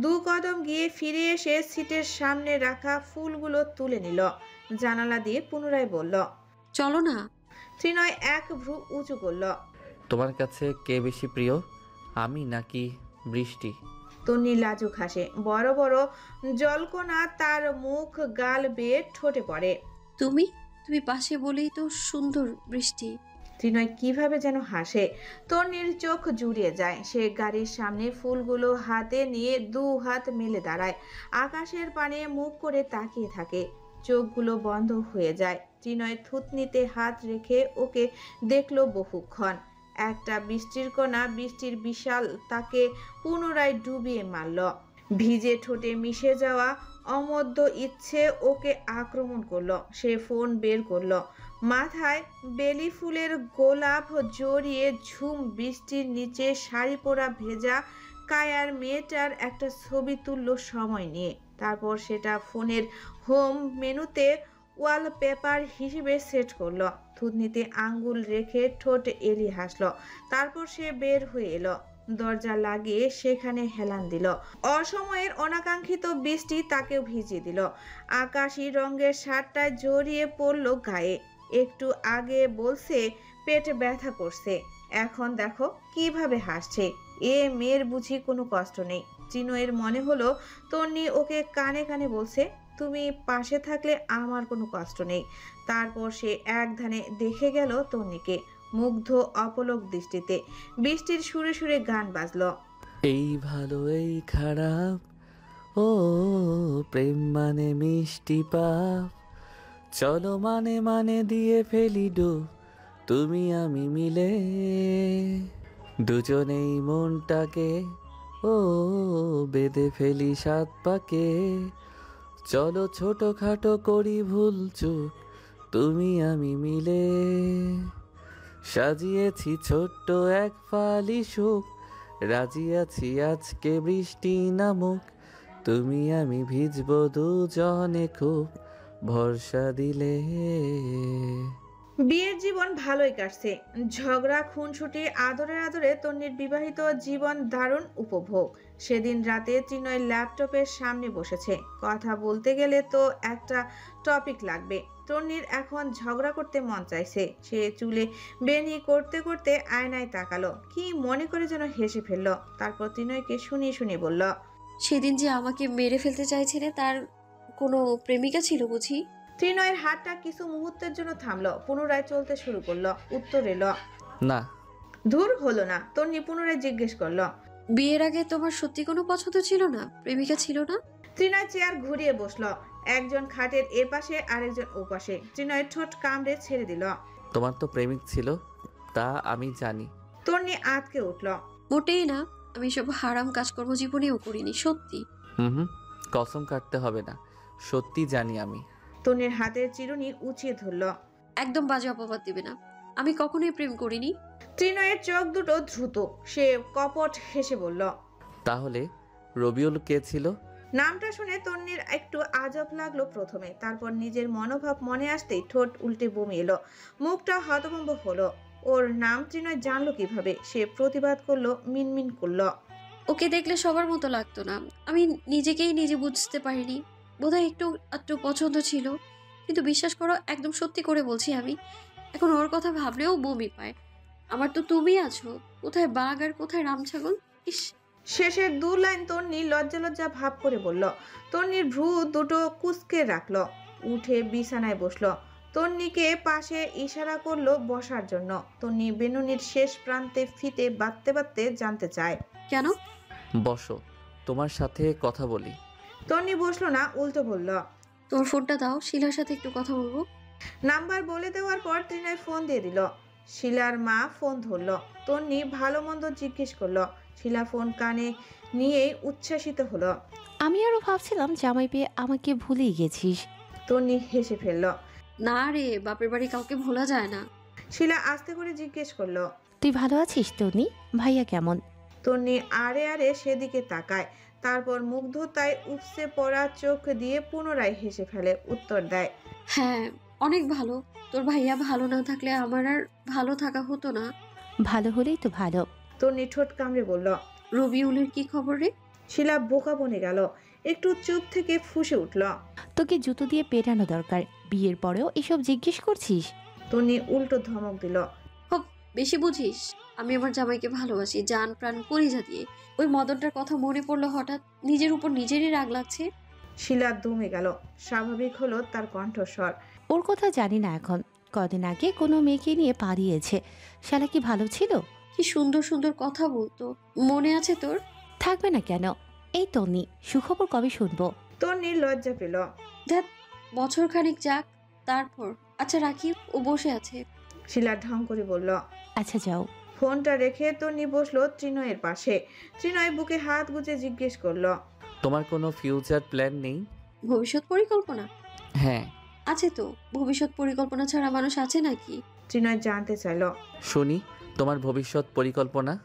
2 কদম গিয়ে ফিরে এসে সিটের সামনে রাখা ফুলগুলো তুলে নিল। জানালা দিয়ে পুনরায় বলল, চলো না। ত্রিনয় এক ভ্রু উঁচু করল। তোমার কাছে কে বেশি প্রিয়, আমি নাকি বৃষ্টি? তন্নি লাজুক হাসে। বড় বড় জলকণা তার মুখ গাল বেয়ে ঠোঁটে পড়ে। তুমি তুমি পাশে বলেই তো সুন্দর বৃষ্টি। ত্রিনয় কিভাবে যেন হাসে। তন্নির চোখ জুড়িয়ে যায়। সে গাড়ির সামনে ফুলগুলো হাতে নিয়ে 2 হাত মেলে দাঁড়ায়। আকাশের পানে মুখ করে তাকিয়ে থাকে। চোখগুলো বন্ধ হয়ে যায়। ত্রিনয় থুতনিতে হাত রেখে ওকে দেখলো বহুক্ষণ। একটা বৃষ্টির কণা বৃষ্টির বিশাল তাকে পুনরায় ডুবিয়ে মারল। ভিজে ঠোঁটে মিশে যাওয়া অমধ্য ইচ্ছে ওকে আক্রমণ করলো। সে ফোন বের করলো। মাথায় বেলি ফুলের গোলাপ জড়িয়ে ঝুম বৃষ্টির নিচে শাড়ি পরা ভেজা কায়ার মেয়েটার একটা ছবি তুললো সময় নিয়ে। তারপর সেটা ফোনের হোম মেনুতে ওয়ালপেপার হিসেবে সেট করলো। থুতনিতে আঙ্গুল রেখে ঠোঁট এলিয়ে হাসলো। তারপর সে বের হয়ে এলো। দরজা লাগিয়ে সেখানে হেলান দিল। অসময়ের অনাকাঙ্ক্ষিত বৃষ্টি তাকেও ভিজিয়ে দিল। আকাশি রঙের শার্টটায় জড়িয়ে পড়লো গায়ে। একটু আগে বলছে পেট ব্যথা করছে, এখন দেখো কিভাবে হাসছে। এ মেয়ের বুঝি কোনো কষ্ট নেই। চিনয়ের মনে হলো তন্নি ওকে কানে কানে বলছে, তুমি পাশে থাকলে আমার কোনো কষ্ট নেই। তারপর সে এক ধ্যানে দেখে গেল তন্নিকে, মুগ্ধ অপলক দৃষ্টিতে। বৃষ্টির সুরে সুরে গান বাজলো। এই ভালো এই খারাপ, ও প্রেম মানে মিষ্টি পাপ, চলো মানে মানে দিয়ে ফেলি ডুব, তুমি আমি মিলে দুজনেই মনটাকে ও বেঁধে ফেলি 7 পাকে, চলো ছোটখাটো করি ভুল চুপ, তুমি আমি মিলে সাজিয়েছি ছোট্ট এক ফালি সুখ, রাজি আছি আজকে বৃষ্টি নামুক, তুমি আমি ভিজবো দুজনে খুব, ভরসা দিলে। বিয়ের জীবন ভালোই কাটছে। ঝগড়া খুনসুটি আদরে আদরে তন্নির বিবাহিত জীবন দারুণ উপভোগ। সেদিন রাতে ত্রিনয় ল্যাপটপের সামনে বসেছে। কথা বলতে গেলে তো একটা টপিক লাগবে। তন্নির এখন ঝগড়া করতে মন চাইছে। সে চুলে বেনি করতে করতে আয়নায় তাকালো। কি মনে করে যেন হেসে ফেললো। তারপর ত্রিনয়কে শুনিয়ে শুনিয়ে বলল, সেদিন যে আমাকে মেরে ফেলতে চাইছিলে তার কোনো প্রেমিকা ছিল বুঝি? ত্রিনয়ের হাতটা কিছু মুহূর্তের জন্য থামলো, পুনরায় চলতে শুরু করলো। উত্তর এলো না। ধুর হলো না। তন্নি পুনরায় জিজ্ঞেস করলো, বিয়ের আগে তোমার সত্যি কোনো পছন্দ ছিল না, প্রেমিকা ছিল না? ত্রিনয় চেয়ার ঘুরিয়ে বসলো। একজন খাটের এপাশে আরেকজন ওপাশে। ত্রিনয়ের ঠোঁট কামড়ে ছেড়ে দিল। তোমার তো প্রেমিক ছিল, তা আমি জানি। তন্নি আঁতকে উঠল। মোটেই না, আমি সব হারাম কাজকর্ম জীবনেও করিনি, সত্যি। হুম, কসম কাটতে হবে না, সত্যি জানি আমি। তন্নির হাতের চিরুনি উঁচিয়ে ধরল। একদম বাজে অপবাদ দিবে না, আমি কখনোই প্রেম করিনি। ত্রিনয়ের চোখ দুটো দ্রুত। সে কপট হেসে বলল, তাহলে রবিউল কে ছিল? নামটা শুনে তন্নির একটু আজব লাগলো প্রথমে। তারপর নিজের মনোভাব মনে আসতেই ঠোঁট উল্টে বমি এলো। মুখটা হতভম্ব হলো। ওর নাম ত্রিনয় জানলো কিভাবে? সে প্রতিবাদ করলো, মিনমিন করলো, ওকে দেখলে সবার মতো লাগতো না, আমি নিজেকেই নিজে বুঝতে পারিনি, বোধহয় একটু একটু পছন্দ ছিল। কিন্তু বিশ্বাস করো, একদম সত্যি করে বলছি, আমি এখন ওর কথা ভাবলেও বমি পায়। আমার তো তুমি আছো, কোথায় বাঘ আর কোথায় রামছাগল। ইস। শেষের 2 লাইন তন্নি লজ্জা লজ্জা ভাব করে বলল। তন্নির ভ্রু দুটো কুঁচকে রাখলো। উঠে বিছানায় বসলো। তন্নিকে পাশে ইশারা করলো বসার জন্য। তন্নি বেনুনির শেষ প্রান্তে ফিতে বাঁধতে বাঁধতে জানতে চায়, কেন? বসো, তোমার সাথে কথা বলি। তন্নি বসলো না, উল্টো বলল, তোর ফোনটা দাও, শিলার সাথে একটু কথা বলবো। নাম্বার বলে দেওয়ার পর ত্রিনয় ফোন দিয়ে দিল। শিলার মা ফোন ধরলো। তন্নি ভালো মন্দ জিজ্ঞেস করলো। শিলা ফোন কানে নিয়েই উচ্ছ্বাসিত হলো। আমি আরো ভাবছিলাম জামাই পেয়ে আমাকে ভুলেই গেছিস। তন্নি হেসে ফেলল। না রে, বাপের বাড়ি কাউকে ভোলা যায় না। শিলা আস্তে করে জিজ্ঞেস করলো, তুই ভালো আছিস তনি? ভাইয়া কেমন? তন্নি আড়ে আড়ে সেদিকে তাকায়। তারপর মুগ্ধতায় উপসে পড়া চোখ দিয়ে পুনরায় হেসে ফেলে। উত্তর দেয়, হ্যাঁ, অনেক ভালো। তোর ভাইয়া ভালো না থাকলে আমার আর ভালো থাকা হতো না। ভালো হলেই তো ভালো। তন্নি ঠোঁট কামড়ে বলল, রবিউলের কি খবর রে? শিলা বোকা বনে গেল, একটু চুপ থেকে ফুঁসে উঠল। তোকে জুতো দিয়ে পেটানো দরকার, বিয়ের পরেও এসব জিজ্ঞেস করছিস? তন্নি উল্টো ধমক দিল। খুব বেশি বুঝিস। আমি আমার জামাইকে ভালোবাসি জান প্রাণ কলিজা দিয়ে। ওই মদনটার কথা মনে পড়লো হঠাৎ, নিজের উপর নিজেরই রাগ লাগছে। শিলা দমে গেল, স্বাভাবিক হলো তার কণ্ঠস্বর। ওর কথা জানি না এখন, কদিন আগে কোনো মেয়েকে নিয়ে পালিয়েছে। শালা কি ভালো ছিল? কি সুন্দর সুন্দর কথা বলতো, মনে আছে তোর? থাকবে না কেন? এই তন্নি, সুখবর কবে শুনবো? তন্নি লজ্জা পেল। ধ্যাত, বছর খানিক যাক তারপর। আচ্ছা রাখি, ও বসে আছে। শিলা ঢং করে বলল। আচ্ছা যাও। ফোনটা রেখে তন্নি বসলো ত্রিনয়ের পাশে। ত্রিনয় বুকে হাত গুজে জিজ্ঞেস করলো। তোমার কোনো ফিউচার প্ল্যান নেই? ভবিষ্যৎ পরিকল্পনা হ্যাঁ আছে তো। ভবিষ্যৎ পরিকল্পনা ছাড়া মানুষ আছে নাকি? ত্রিনয় জানতে চাইল। শুনি তোমার ভবিষ্যৎ পরিকল্পনা।